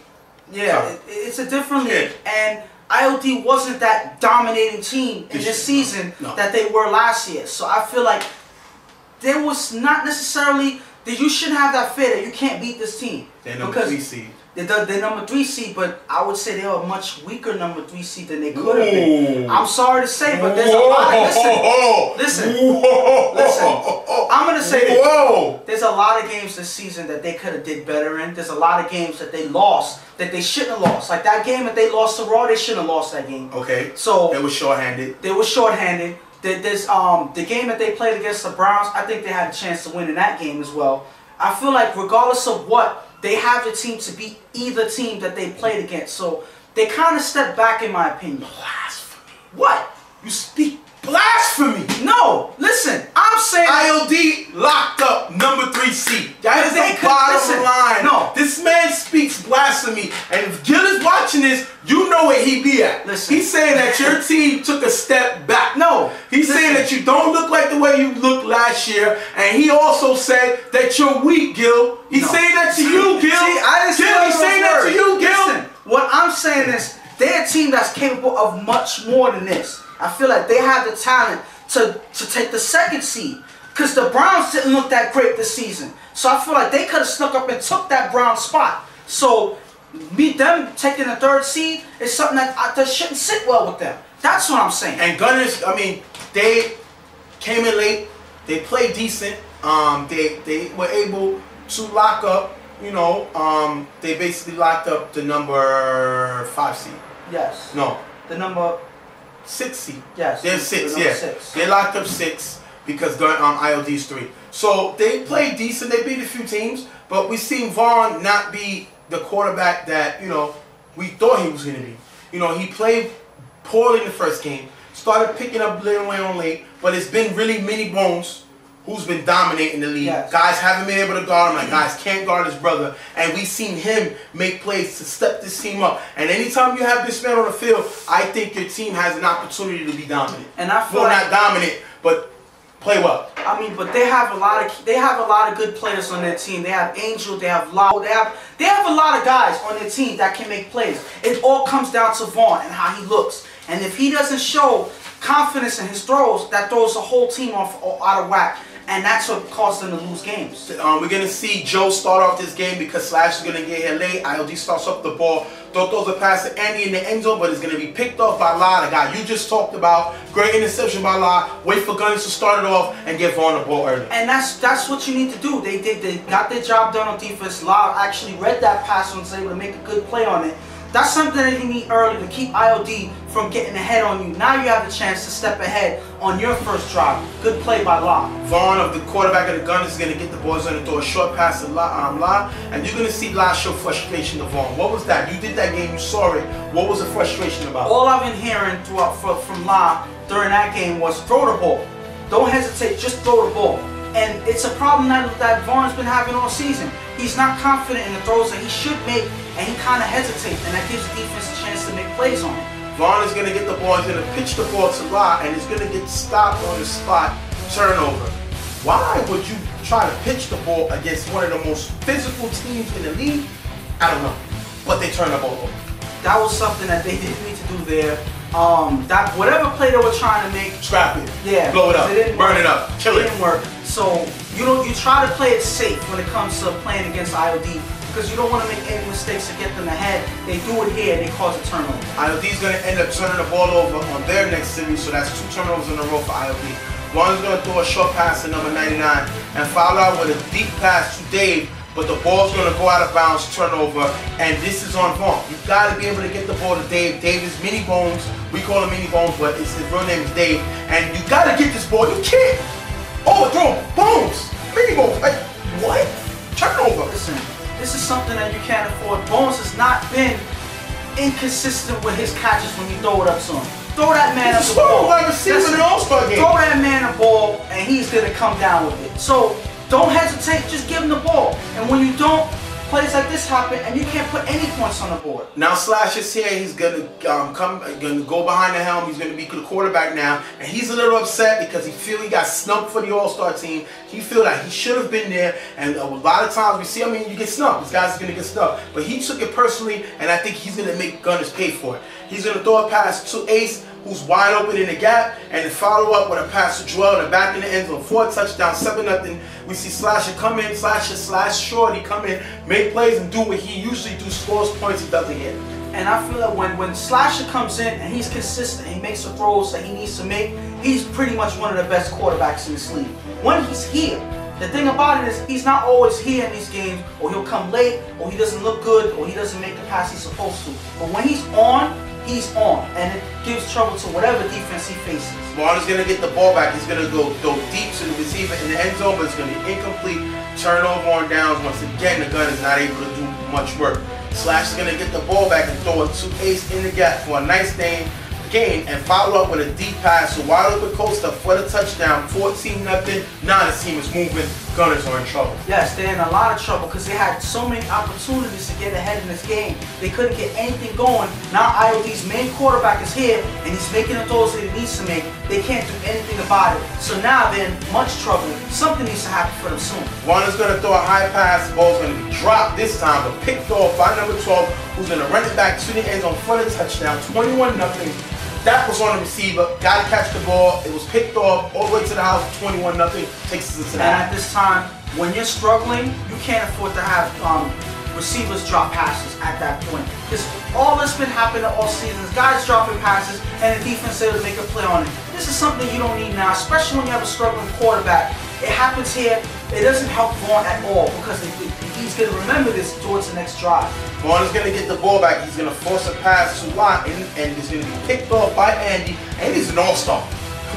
Yeah, it's a different league. And IOD wasn't that dominating team in this season that they were last year. So I feel like there was not necessarily that you shouldn't have that fear that you can't beat this team. They're number 3 seed. They're number 3 seed, but I would say they were a much weaker number 3 seed than they could have been. I'm sorry to say, but there's a lot of listen. I'm gonna say this. There's a lot of games this season that they could have did better in. There's a lot of games that they lost that they shouldn't have lost. Like that game that they lost to Raw, they shouldn't have lost that game. Okay. So they were shorthanded. There's the game that they played against the Browns. I think they had a chance to win in that game as well. I feel like regardless of what, they have the team to beat either team that they played against. So they kind of stepped back in my opinion. Blasphemy. What? You speak blasphemy. No, listen. I'm saying IOD locked up number 3 seed. That is the bottom line. No. This man speaks blasphemy. And if Gil is watching this, you know where he be at. Listen. He's saying that your team took a step back. No. He's saying that you don't look like the way you looked last year. And he also said that you're weak, Gil. He's saying that to you, Gil. See, I didn't say He's saying that to you, Gil. Listen, what I'm saying is they're a team that's capable of much more than this. I feel like they have the talent to take the 2nd seed. Because the Browns didn't look that great this season. So I feel like they could have snuck up and took that Brown spot. So them taking the 3rd seed is something that shouldn't sit well with them. That's what I'm saying. And Gunners, I mean, they came in late. They played decent. They were able to lock up. You know, they basically locked up the number 5 seed. Yes. No. The number 6 seed. Yes. They're 6. The Yeah. 6. They locked up 6 because IOD's 3. So they played decent. They beat a few teams, but we seen Vaughn not be the quarterback that we thought he was going to be. He played poorly in the first game. Started picking up little way on late, but it's been really Mini Bones who's been dominating the league. Yes. Guys haven't been able to guard him. Like guys can't guard his brother, and we seen him make plays to step this team up. And anytime you have this man on the field, I think your team has an opportunity to be dominant. And I feel not dominant, but play well. I mean, but they have a lot of good players on their team. They have Angel, they have Lau, they have a lot of guys on their team that can make plays. It all comes down to Vaughn and how he looks. And if he doesn't show confidence in his throws, that throws the whole team off out of whack. And that's what caused them to lose games. We're going to see Joe start off this game because Slash is going to get here late. IOD starts up the ball. Throws a pass to Andy in the end zone, but it's going to be picked off by La, the guy you just talked about. Great interception by La. Wait for Gunners to start it off and get Vaughn the ball early. And that's what you need to do. They got their job done on defense. La actually read that pass and was able to make a good play on it. That's something that you need early to keep IOD from getting ahead on you. Now you have the chance to step ahead on your first drive. Good play by La. Vaughn, of the quarterback of the Gunners, is going to get the boys on and throw a short pass to La, and you're going to see La show frustration to Vaughn. What was that? You did that game, you saw it. What was the frustration about? All I've been hearing from La during that game was throw the ball. Don't hesitate, just throw the ball. And it's a problem that Vaughn's been having all season. He's not confident in the throws that he should make, and he kind of hesitates, and that gives the defense a chance to make plays on it. Vaughn is going to get the ball, he's going to pitch the ball to La, and he's going to get stopped on the spot, turnover. Why would you try to pitch the ball against one of the most physical teams in the league? I don't know, but they turned the ball over. That was something that they didn't need to do there. That whatever play they were trying to make, scrap it, yeah, blow it up, burn it up, kill it. It didn't work. So you try to play it safe when it comes to playing against IOD because you don't want to make any mistakes to get them ahead. They do it here, they cause a turnover. IOD is going to end up turning the ball over on their next series, so that's 2 turnovers in a row for IOD. Vaughn is going to throw a short pass to number 99 and foul out with a deep pass to Dave, but the ball's going to go out of bounds, turnover, and this is on Vaughn. You've got to be able to get the ball to Dave. Dave is Mini Bones. We call him Mini Bones, but his real name is Dave. And you got to get this ball. You can't overthrow him. Bones. Mini Bones. Like, what? Turnover. Listen, this is something that you can't afford. Bones has not been inconsistent with his catches when you throw it up to him. Throw that man up the ball. Wide receiver in an All-Star game. Throw that man the ball, and he's going to come down with it. So don't hesitate, just give him the ball. And when you don't, plays like this happen, and you can't put any points on the board. Now Slash is here. He's gonna go behind the helm. He's gonna be the quarterback now, and he's a little upset because he feel he got snubbed for the All-Star team. He feel that he should have been there, and a lot of times we see, you get snubbed. This guy's gonna get snubbed, but he took it personally, and I think he's gonna make Gunners pay for it. He's gonna throw a pass to Ace, who's wide open in the gap, and then follow up with a pass to Joel in the back in the end zone. 4 touchdowns, 7-0. We see Slasher come in, Slash Shorty come in, make plays and do what he usually do, scores points he doesn't get. And I feel that when Slasher comes in and he's consistent, he makes the throws that he needs to make, he's pretty much one of the best quarterbacks in this league. When he's here, the thing about it is he's not always here in these games, or he'll come late, or he doesn't look good, or he doesn't make the pass he's supposed to. But when he's on, and it gives trouble to whatever defense he faces. Vaughn is going to get the ball back. He's going to go deep to the receiver in the end zone, but it's going to be incomplete. Turnover on downs. Once again, the gun is not able to do much work. Slash is going to get the ball back and throw it to Ace in the gap for a nice gain and follow up with a deep pass to wide open Costa for the touchdown. 14-0. Now the team is moving. Gunners are in trouble. Yes, they're in a lot of trouble because they had so many opportunities to get ahead in this game. They couldn't get anything going. Now IOD's main quarterback is here and he's making the throws that he needs to make. They can't do anything about it. So now they're in much trouble. Something needs to happen for them soon. Vaughn is going to throw a high pass. The ball's going to be dropped this time, but picked off by number 12, who's going to run it back to the end zone for the touchdown. 21-0. That was on the receiver, got to catch the ball. It was picked off all the way to the house, 21-0, takes us to that. And at this time, when you're struggling, you can't afford to have receivers drop passes at that point. Because all that's been happening all season is guys dropping passes and the defense able to make a play on it. This is something you don't need now, especially when you have a struggling quarterback. It happens here. It doesn't help Vaughn at all because he's going to remember this towards the next drive. Vaughn is going to get the ball back. He's going to force a pass to Lott, and it's going to be picked off by Andy. Andy's an all-star.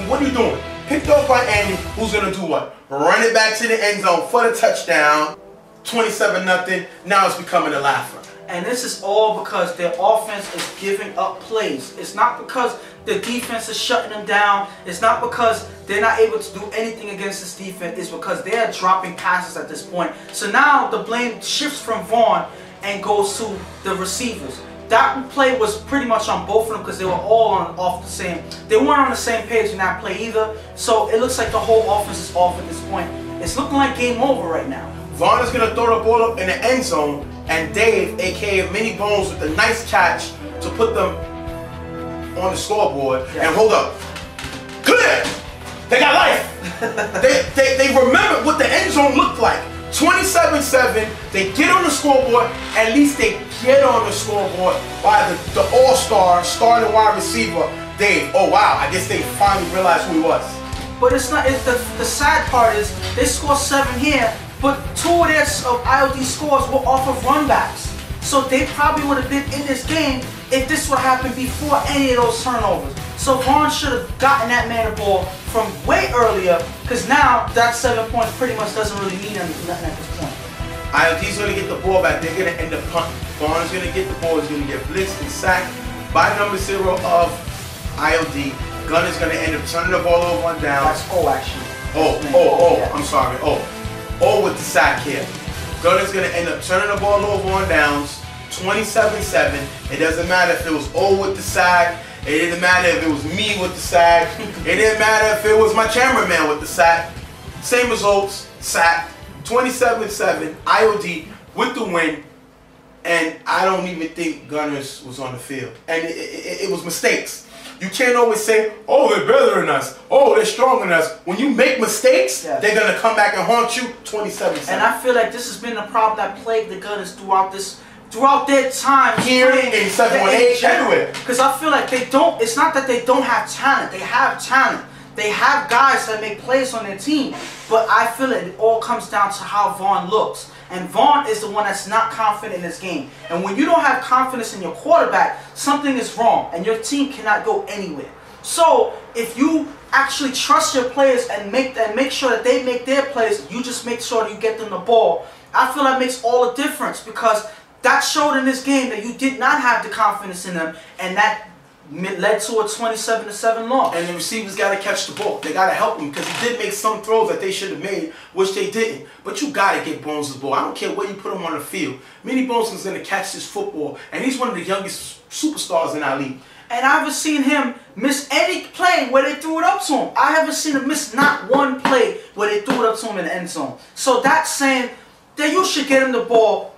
What are you doing? Picked off by Andy, who's going to do what? Run it back to the end zone for the touchdown. 27-0. Now it's becoming a laugher. And this is all because their offense is giving up plays. It's not because the defense is shutting them down. It's not because they're not able to do anything against this defense. It's because they're dropping passes at this point. So now the blame shifts from Vaughn and goes to the receivers. That play was pretty much on both of them because they were all they weren't on the same page in that play either. So it looks like the whole offense is off at this point. It's looking like game over right now. Vaughn is going to throw the ball up in the end zone, and Dave, a.k.a. Mini Bones, with a nice catch to put them on the scoreboard. Yeah. And hold up. Clear! They got life! they remember what the end zone looked like. 27-7, they get on the scoreboard. At least they get on the scoreboard by the all-star starting wide receiver, Dave. Oh wow, I guess they finally realized who he was. But it's not. The sad part is they score 7 here, but 2 of their IOD scores were off of runbacks. So they probably would have been in this game if this would have happened before any of those turnovers. So Vaughn should have gotten that man the ball from way earlier, because now that 7 points pretty much doesn't really mean nothing at this point. IOD's going to get the ball back. They're going to end up punting. Vaughn's going to get the ball. He's going to get blitzed and sacked by number 0 of IOD. Gunn is going to end up turning the ball over on down. That's O actually. Oh, I'm sorry. Oh, with the sack here. Gunn is going to end up turning the ball over on downs. 27-7. It doesn't matter if it was O with the sack. It didn't matter if it was me with the sack. It didn't matter if it was my cameraman with the sack. Same results, sack. 27-7, IOD with the win. And I don't even think Gunners was on the field. And it was mistakes. You can't always say, oh, they're better than us. Oh, they're stronger than us. When you make mistakes, yes, they're going to come back and haunt you 27-7. And I feel like this has been the problem that plagued the Gunners throughout their time here in 718 everywhere. Because I feel like they don't, it's not that they don't have talent. They have talent. They have guys that make plays on their team. But I feel like it all comes down to how Vaughn looks. And Vaughn is the one that's not confident in this game. And when you don't have confidence in your quarterback, something is wrong. And your team cannot go anywhere. So if you actually trust your players and make sure that they make their plays, you just make sure that you get them the ball. I feel that makes all the difference, because that showed in this game that you did not have the confidence in them, and that led to a 27-7 loss. And the receivers got to catch the ball. They got to help him, because he did make some throws that they should have made, which they didn't. But you got to get Bones the ball. I don't care where you put him on the field. Mini Bones is going to catch this football, and he's one of the youngest superstars in our league. And I haven't seen him miss any play where they threw it up to him. I haven't seen him miss not one play where they threw it up to him in the end zone. So that's saying that you should get him the ball.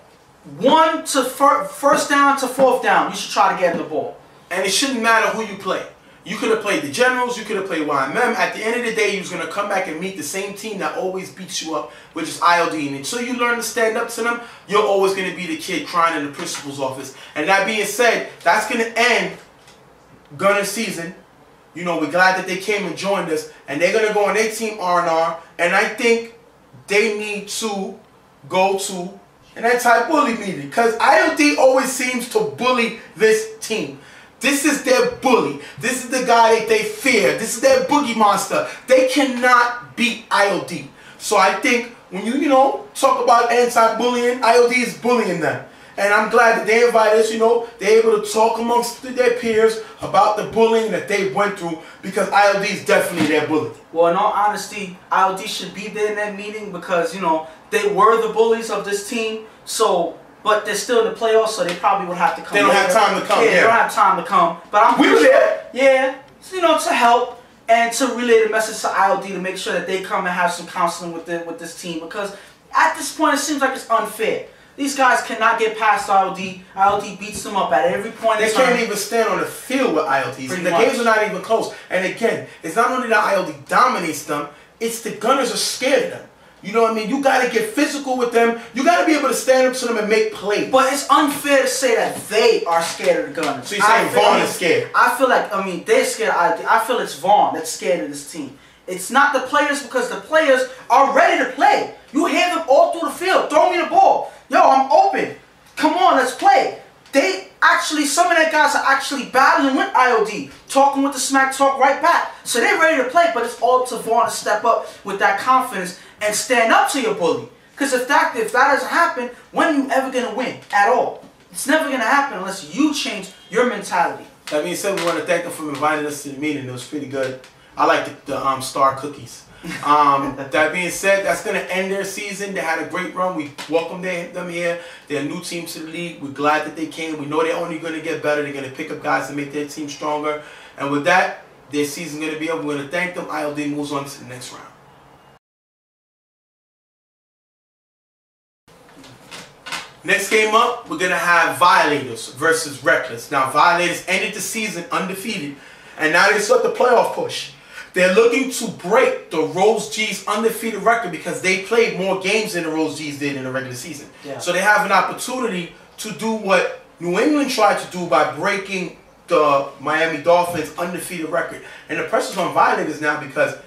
1 to first down to 4th down, you should try to get him the ball. And it shouldn't matter who you play. You could have played the Generals, you could have played YMM. At the end of the day, he was going to come back and meet the same team that always beats you up, which is IOD. And until you learn to stand up to them, you're always going to be the kid crying in the principal's office. And that being said, that's going to end Gunner's season. You know, we're glad that they came and joined us. And they're going to go on their team R&R. And I think they need to go to an anti-bully meeting, because IOD always seems to bully this team. This is their bully. This is the guy that they fear. This is their boogie monster. They cannot beat IOD. So I think when you talk about anti-bullying, IOD is bullying them. And I'm glad that they invited us, they're able to talk amongst their peers about the bullying that they went through, because IOD is definitely their bully. Well, in all honesty, IOD should be there in that meeting, because, they were the bullies of this team. So, but they're still in the playoffs, so they probably would have to come. They don't have time to come. Yeah, they don't have time to come. But we were there. Yeah, to help and to relay the message to IOD, to make sure that they come and have some counseling with this team, because at this point it seems like it's unfair. These guys cannot get past IOD. IOD beats them up at every point. They can't even stand on the field with IOD. The games are not even close. And again, it's not only that IOD dominates them, it's the Gunners are scared of them. You know what I mean? You got to get physical with them. You got to be able to stand up to them and make plays. But it's unfair to say that they are scared of the Gunners. So you're saying Vaughn is scared? I feel like, they're scared. I feel it's Vaughn that's scared of this team. It's not the players, because the players are ready to play. You hear them all through the field. Throw me the ball. Yo, I'm open. Come on, let's play. They actually, some of that guys are actually battling with IOD, talking with the smack talk right back. So they're ready to play, but it's all up to Vaughn to step up with that confidence and stand up to your bully. Because if that doesn't happen, when are you ever going to win at all? It's never going to happen unless you change your mentality. That being said, we want to thank them for inviting us to the meeting. It was pretty good. I like the star cookies. That being said, that's going to end their season. They had a great run. We welcome them here. They're a new team to the league. We're glad that they came. We know they're only going to get better. They're going to pick up guys to make their team stronger. And with that, their season's going to be over. We're going to thank them. ILD moves on to the next round. Next game up, we're going to have Violators versus Reckless. Now, Violators ended the season undefeated, and now they start the playoff push. They're looking to break the Rose G's undefeated record because they played more games than the Rose G's did in the regular season. Yeah. So they have an opportunity to do what New England tried to do by breaking the Miami Dolphins' undefeated record. And the pressure's on Violators now because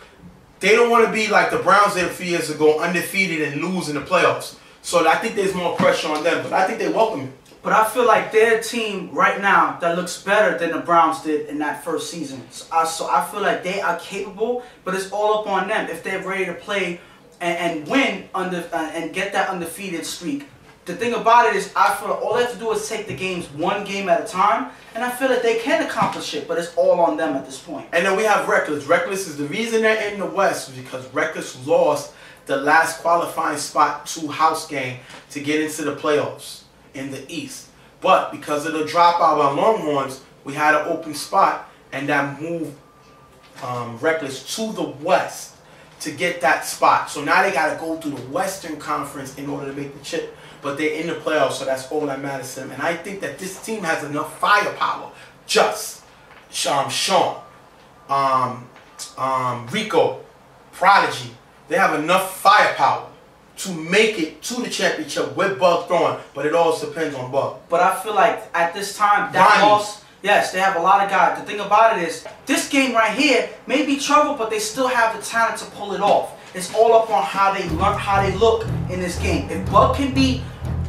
they don't want to be like the Browns did a few years ago, undefeated and lose in the playoffs. So I think there's more pressure on them, but I think they welcome it. But I feel like their team right now that looks better than the Browns did in that first season. So I feel like they are capable, but it's all up on them if they're ready to play and win and get that undefeated streak. The thing about it is, I feel like all they have to do is take the games one game at a time, and I feel that they can accomplish it, but it's all on them at this point. And then we have Reckless. Reckless is the reason they're in the West because Reckless lost the last qualifying spot to House Gang to get into the playoffs in the East. But because of the dropout by Longhorns, we had an open spot, and that moved Reckless to the West to get that spot. So now they got to go through the Western Conference in order to make the chip. But they're in the playoffs, so that's all that matters to them. And I think that this team has enough firepower. Just Sean, Rico, Prodigy. They have enough firepower to make it to the championship with Bug throwing, but it all depends on Bug. But I feel like at this time, that loss, yes, they have a lot of guys. The thing about it is, this game right here may be trouble, but they still have the talent to pull it off. It's all up on how they learn, how they look in this game. If Bug can be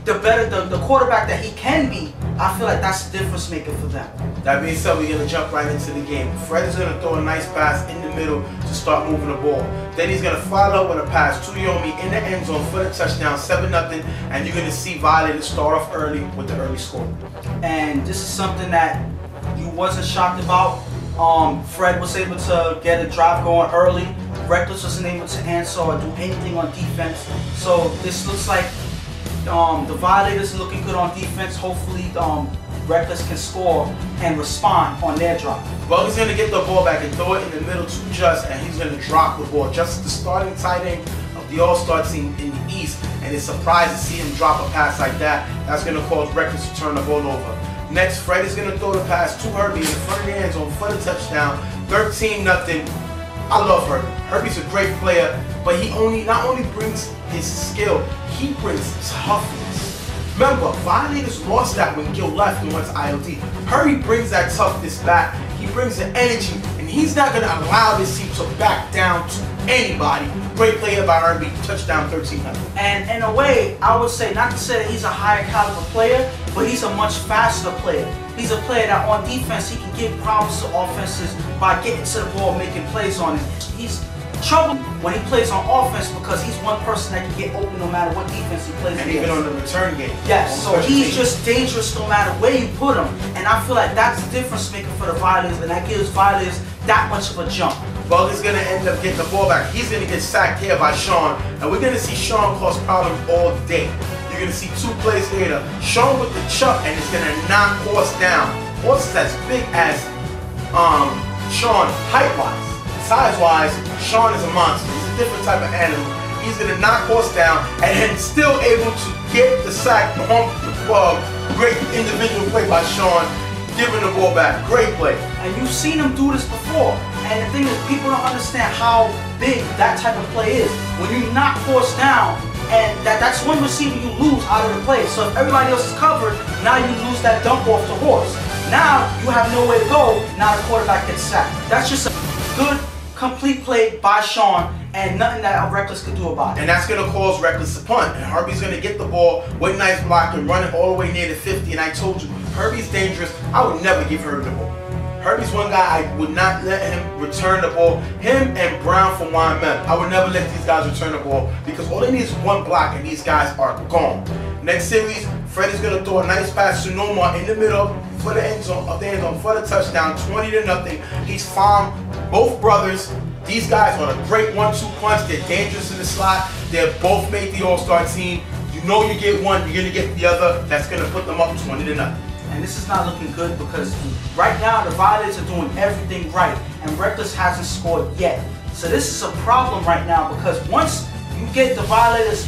the quarterback that he can be, I feel like that's the difference maker for them. That being said, we're going to jump right into the game. Fred is going to throw a nice pass in the middle to start moving the ball. Then he's going to follow up with a pass to Yomi in the end zone for the touchdown, 7-0, and you're going to see Violators start off early with the early score. And this is something that you wasn't shocked about. Fred was able to get a drive going early. Reckless wasn't able to answer or do anything on defense. So this looks like the Violators are looking good on defense. Hopefully Reckless can score and respond on their drop. Bug is going to get the ball back and throw it in the middle to Just, and he's going to drop the ball. Just is the starting tight end of the All-Star team in the East, and it's surprised to see him drop a pass like that. That's going to cause Reckless to turn the ball over. Next, Fred is going to throw the pass to Herbie in front of the end zone for the touchdown, 13-0. I love Herbie. Herbie's a great player, but he not only brings his skill, he brings toughness. Remember, Violators lost that when Gil left and went to ILD. Herbie brings that toughness back. He brings the energy, and he's not going to allow this team to back down to anybody. Great player by Herbie, touchdown, 13-0. And in a way, I would say, not to say that he's a higher caliber player, but he's a much faster player. He's a player that on defense, he can give problems to offenses by getting to the ball, making plays on it. He's trouble when he plays on offense because he's one person that can get open no matter what defense he plays and against. Even on the return game. Yes, so he's just dangerous no matter where you put him. And I feel like that's the difference maker for the Violators, and that gives Violators that much of a jump. Bug is going to end up getting the ball back. He's going to get sacked here by Sean, and we're going to see Sean cause problems all day. You're going to see 2 plays later. Sean with the chuck, and it's going to knock Horse down. Horse is as big as Sean height-wise. Size-wise, Sean is a monster. He's a different type of animal. He's going to knock Horse down and then still able to get the sack on the Bug. Great individual play by Sean. giving the ball back. Great play. And you've seen him do this before. And the thing is, people don't understand how big that type of play is. When you knock force down, and that's one receiver you lose out of the play. So if everybody else is covered, now you lose that dump off the horse. Now you have nowhere to go. Now the quarterback gets sacked. That's just a good, complete play by Sean, and nothing that Reckless could do about it. And that's going to cause Reckless to punt. And Herbie's going to get the ball with nice block and run it all the way near the 50. And I told you, Herbie's dangerous. I would never give Herbie the ball. Herbie's one guy I would not let him return the ball. Him and Brown from YMM. I would never let these guys return the ball because all they need is one block and these guys are gone. Next series, Fred is going to throw a nice pass to Nomar in the middle for the end zone, for the touchdown, 20-0. He's found both brothers. These guys are a great 1-2 punch. They're dangerous in the slot. They're both made the All-Star team. You know you get one, you're going to get the other. That's going to put them up 20-0. And this is not looking good because right now the Violators are doing everything right and Reckless hasn't scored yet. So this is a problem right now because once you get the Violators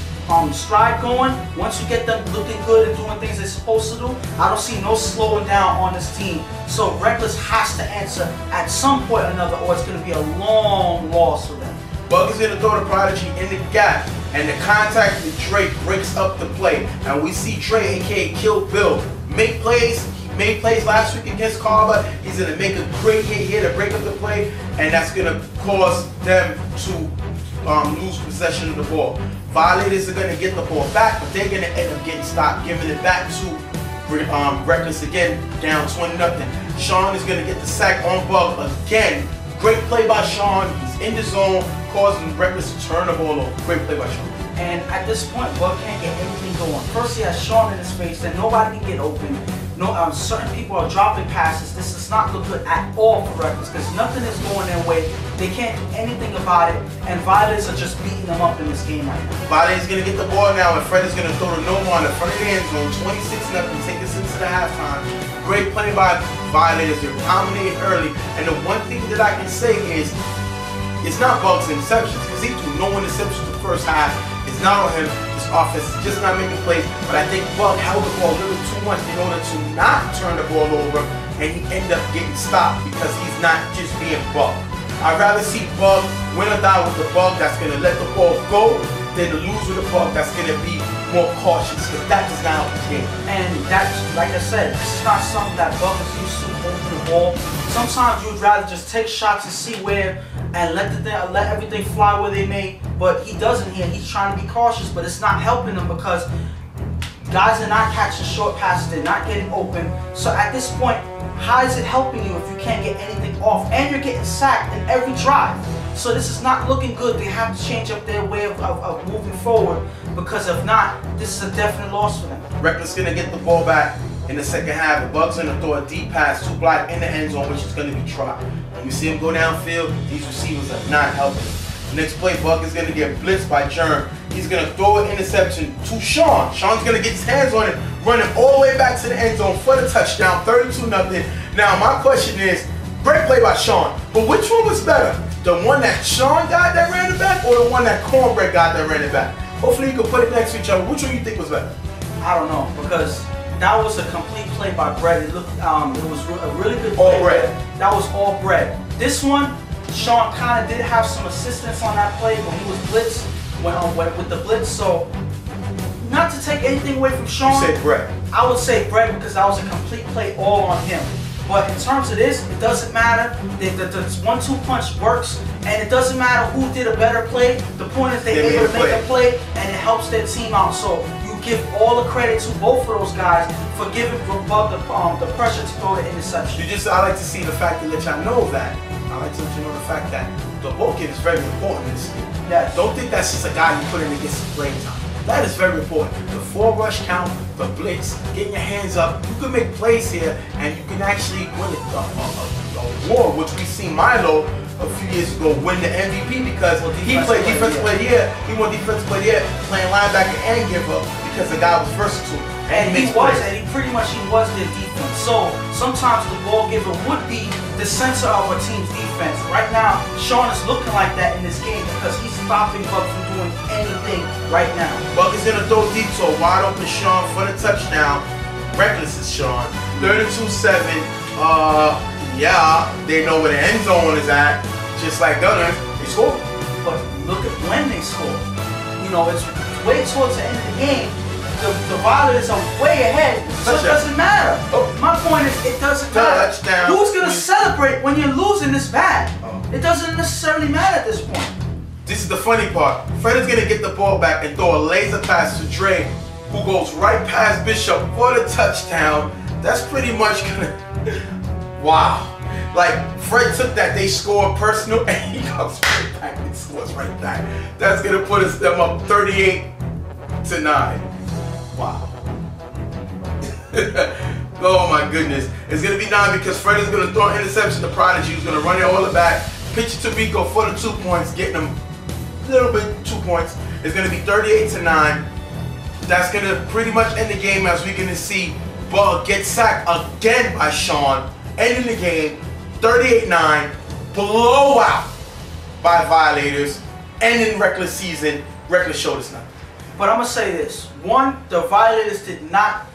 stride going, once you get them looking good and doing things they're supposed to do, I don't see no slowing down on this team. So Reckless has to answer at some point or another or it's going to be a long loss for them. Bug is going to throw the Prodigy in the gap, and the contact with Drake breaks up the play. And we see Trey, aka Kill Bill, make plays. He made plays last week against Carver. He's going to make a great hit here to break up the play, and that's going to cause them to lose possession of the ball. Violators are going to get the ball back, but they're going to end up getting stopped, giving it back to Reckless again, down 20-0. Sean is going to get the sack on Bug again. Great play by Sean. He's in the zone, causing Reckless to turn the ball over. Great play by Sean. And at this point, Bug can't get anything going. First, he has Sean in his face, then nobody can get open. No, certain people are dropping passes. This does not look good at all for Reckless because nothing is going their way. They can't do anything about it, and Violators are just beating them up in this game right now. Violators going to get the ball now, and Fred is going to throw the Nomar in the front of the end zone, 26-0, take us into the halftime. Great play by Violators. They're dominating early, and the one thing that I can say is it's not Bug's interceptions because he threw no interceptions the first half. It's not on him. This offense is just not making plays. But I think Bug held the ball a little too much in order to not turn the ball over, and he ended up getting stopped because he's not just being Bug. I'd rather see Bug win or die with the Bug that's going to let the ball go than to lose with the Bug that's going to be more cautious because that does not help the game. And that's, like I said, this is not something that Bug is used to holding the ball. Sometimes you would rather just take shots and see where and let everything fly where they may, but he doesn't here. He's trying to be cautious, but it's not helping him because guys are not catching short passes, they're not getting open. So at this point, how is it helping you if you can't get anything off and you're getting sacked in every drive? So this is not looking good. They have to change up their way of moving forward because if not, this is a definite loss for them. Reckless going to get the ball back in the second half. The Bucks going to throw a deep pass to Black in the end zone, which is going to be tried. When we see him go downfield, these receivers are not helping. The next play, Buck is going to get blitzed by Jerm. He's going to throw an interception to Sean. Sean's going to get his hands on it, run it all the way back to the end zone for the touchdown, 32-0. Now, my question is, great play by Sean, but which one was better? The one that Sean got that ran it back or the one that Cornbread got that ran it back? Hopefully you can put it next to each other. Which one you think was better? I don't know, because that was a complete play by Brett. It looked, it was a really good play. All Brett. That was all Brett. This one, Sean kind of did have some assistance on that play when he was blitzed, with the blitz. So, not to take anything away from Sean. You say Brett. I would say Brett because that was a complete play all on him. But in terms of this, it doesn't matter. The 1-2 punch works, and it doesn't matter who did a better play. The point is they're able to make a play, and it helps their team out. So you give all the credit to both of those guys for giving Bug the pressure to throw the interception. I like to see the fact that let y'all know that. I like to let you know the fact that the ball kid is very important in this game. Yes. Don't think that's just a guy you put in to get some playing time. That is very important. The 4 rush count, the blitz, getting your hands up. You can make plays here, and you can actually win a award, which we seen Milo a few years ago win the MVP because he played defensive player of the year. He won defensive player of the year, playing linebacker and giver because the guy was versatile. And he was their defense. So sometimes the ball giver would be the center of a team's defense. Right now, Sean is looking like that in this game because he's stopping Bug from doing anything right now. Bug is going to throw deep to a wide open Sean for the touchdown. Reckless is Sean. 32-7. Yeah, they know where the end zone is at. Just like Gunners, they score. But look at when they score. You know, it's way towards the end of the game. The Violators are way ahead, so it doesn't matter. My point is, it doesn't matter. Touchdown. Who's going to celebrate when you're losing this bad? It doesn't necessarily matter at this point. This is the funny part. Fred is going to get the ball back and throw a laser pass to Dre, who goes right past Bishop for the touchdown. That's pretty much going to... Wow. Like, Fred took that, they scored personal, and he comes right back and scores right back. That's going to put them up 38-9. Wow. Oh my goodness. It's going to be 9 because Fred is going to throw an interception to Prodigy, who's going to run it all the back, pitch it to Rico for the 2 points, getting him a little bit 2 points. It's going to be 38-9. That's going to pretty much end the game, as we're going to see Bug get sacked again by Sean, ending the game 38-9, blowout by Violators, ending Reckless season. Reckless showed us nothing. But I'm going to say this. One, the Violators did not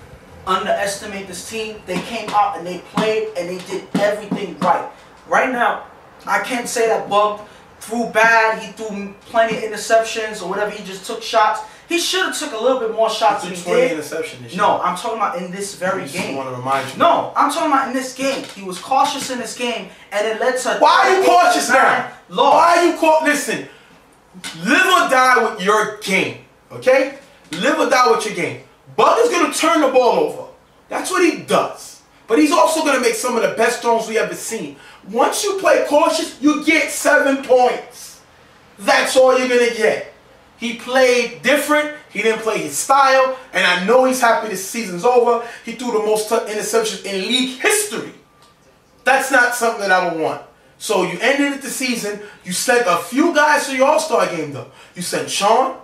underestimate this team. They came out and they played and they did everything right. Right now, I can't say that Bug threw bad. He threw plenty of interceptions or whatever. He just took shots. He should have took a little bit more shots than he did. Interception this year. No, I'm talking about in this very game. I want to remind you. No, I'm talking about in this game. He was cautious in this game, and it led to... Why are you cautious now? Loss. Why are you cautious? Listen, live or die with your game, okay? Live or die with your game. Bug is going to turn the ball over. That's what he does. But he's also going to make some of the best throws we ever seen. Once you play cautious, you get 7 points. That's all you're going to get. He played different. He didn't play his style. And I know he's happy this season's over. He threw the most interceptions in league history. That's not something that I would want. So you ended the season. You sent a few guys to your All-Star game, though. You sent Sean.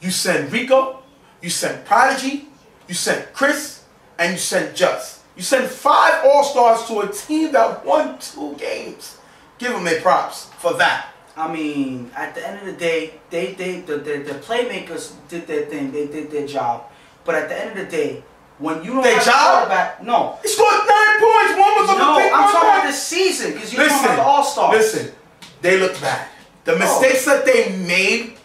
You sent Rico. You sent Prodigy. You sent Chris. And you sent Just. You sent 5 All-Stars to a team that won 2 games. Give them their props for that. I mean, at the end of the day, the playmakers did their thing. They did their job. But at the end of the day, when you don't have a quarterback, no. He scored 9 points. One was on the big I'm talking about this season because you're talking about the All-Stars. Listen, they looked bad. The mistakes that they made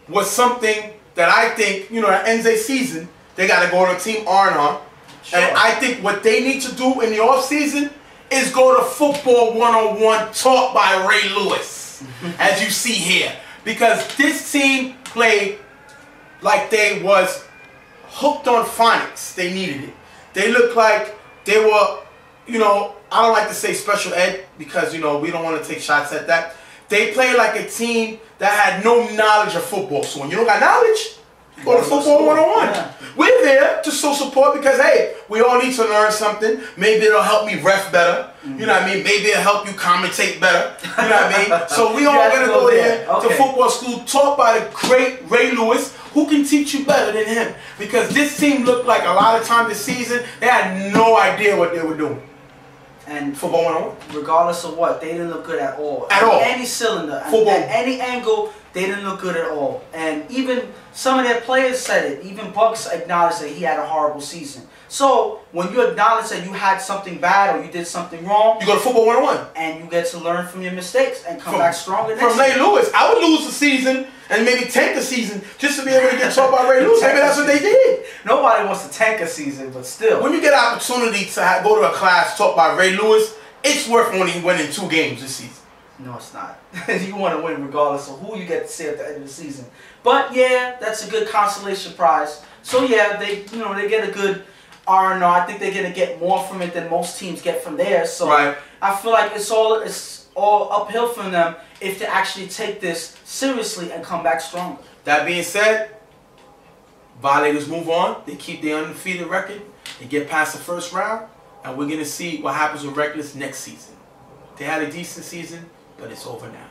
was something that I think, you know, that ends their season. They got to go to Team R&R. Sure. And I think what they need to do in the offseason is go to Football 101 taught by Ray Lewis, as you see here. Because this team played like they was hooked on phonics. They needed it. They looked like they were, you know, I don't like to say special ed because, you know, we don't want to take shots at that. They played like a team that had no knowledge of football. So when you don't got knowledge, go to Football 101. Yeah. We're there to show support because, hey, we all need to learn something. Maybe it'll help me ref better. You know what I mean? Maybe it'll help you commentate better. You know what I mean? So we all going to go there to football school taught by the great Ray Lewis, who can teach you better than him. Because this team looked like a lot of time this season, they had no idea what they were doing. And Football 101. Regardless of what, they didn't look good at all. At all. Any cylinder, at any angle, they didn't look good at all. And even some of their players said it. Even Bucks acknowledged that he had a horrible season. So when you acknowledge that you had something bad or you did something wrong, you go to Football 101. And you get to learn from your mistakes and come back stronger next From Ray Lewis. I would lose the season and maybe tank the season just to be able to get taught by Ray Lewis. Maybe that's what they did. Nobody wants to tank a season, but still. When you get an opportunity to go to a class taught by Ray Lewis, it's worth only winning 2 games this season. No, it's not. You want to win regardless of who you get to see at the end of the season. But yeah, that's a good consolation prize. So yeah, they they get a good R&R. I think they're gonna get more from it than most teams get from theirs. So I feel like it's all uphill from them if they actually take this seriously and come back stronger. That being said, Violators move on. They keep their undefeated record. They get past the first round, and we're gonna see what happens with Reckless next season. They had a decent season, but it's over now.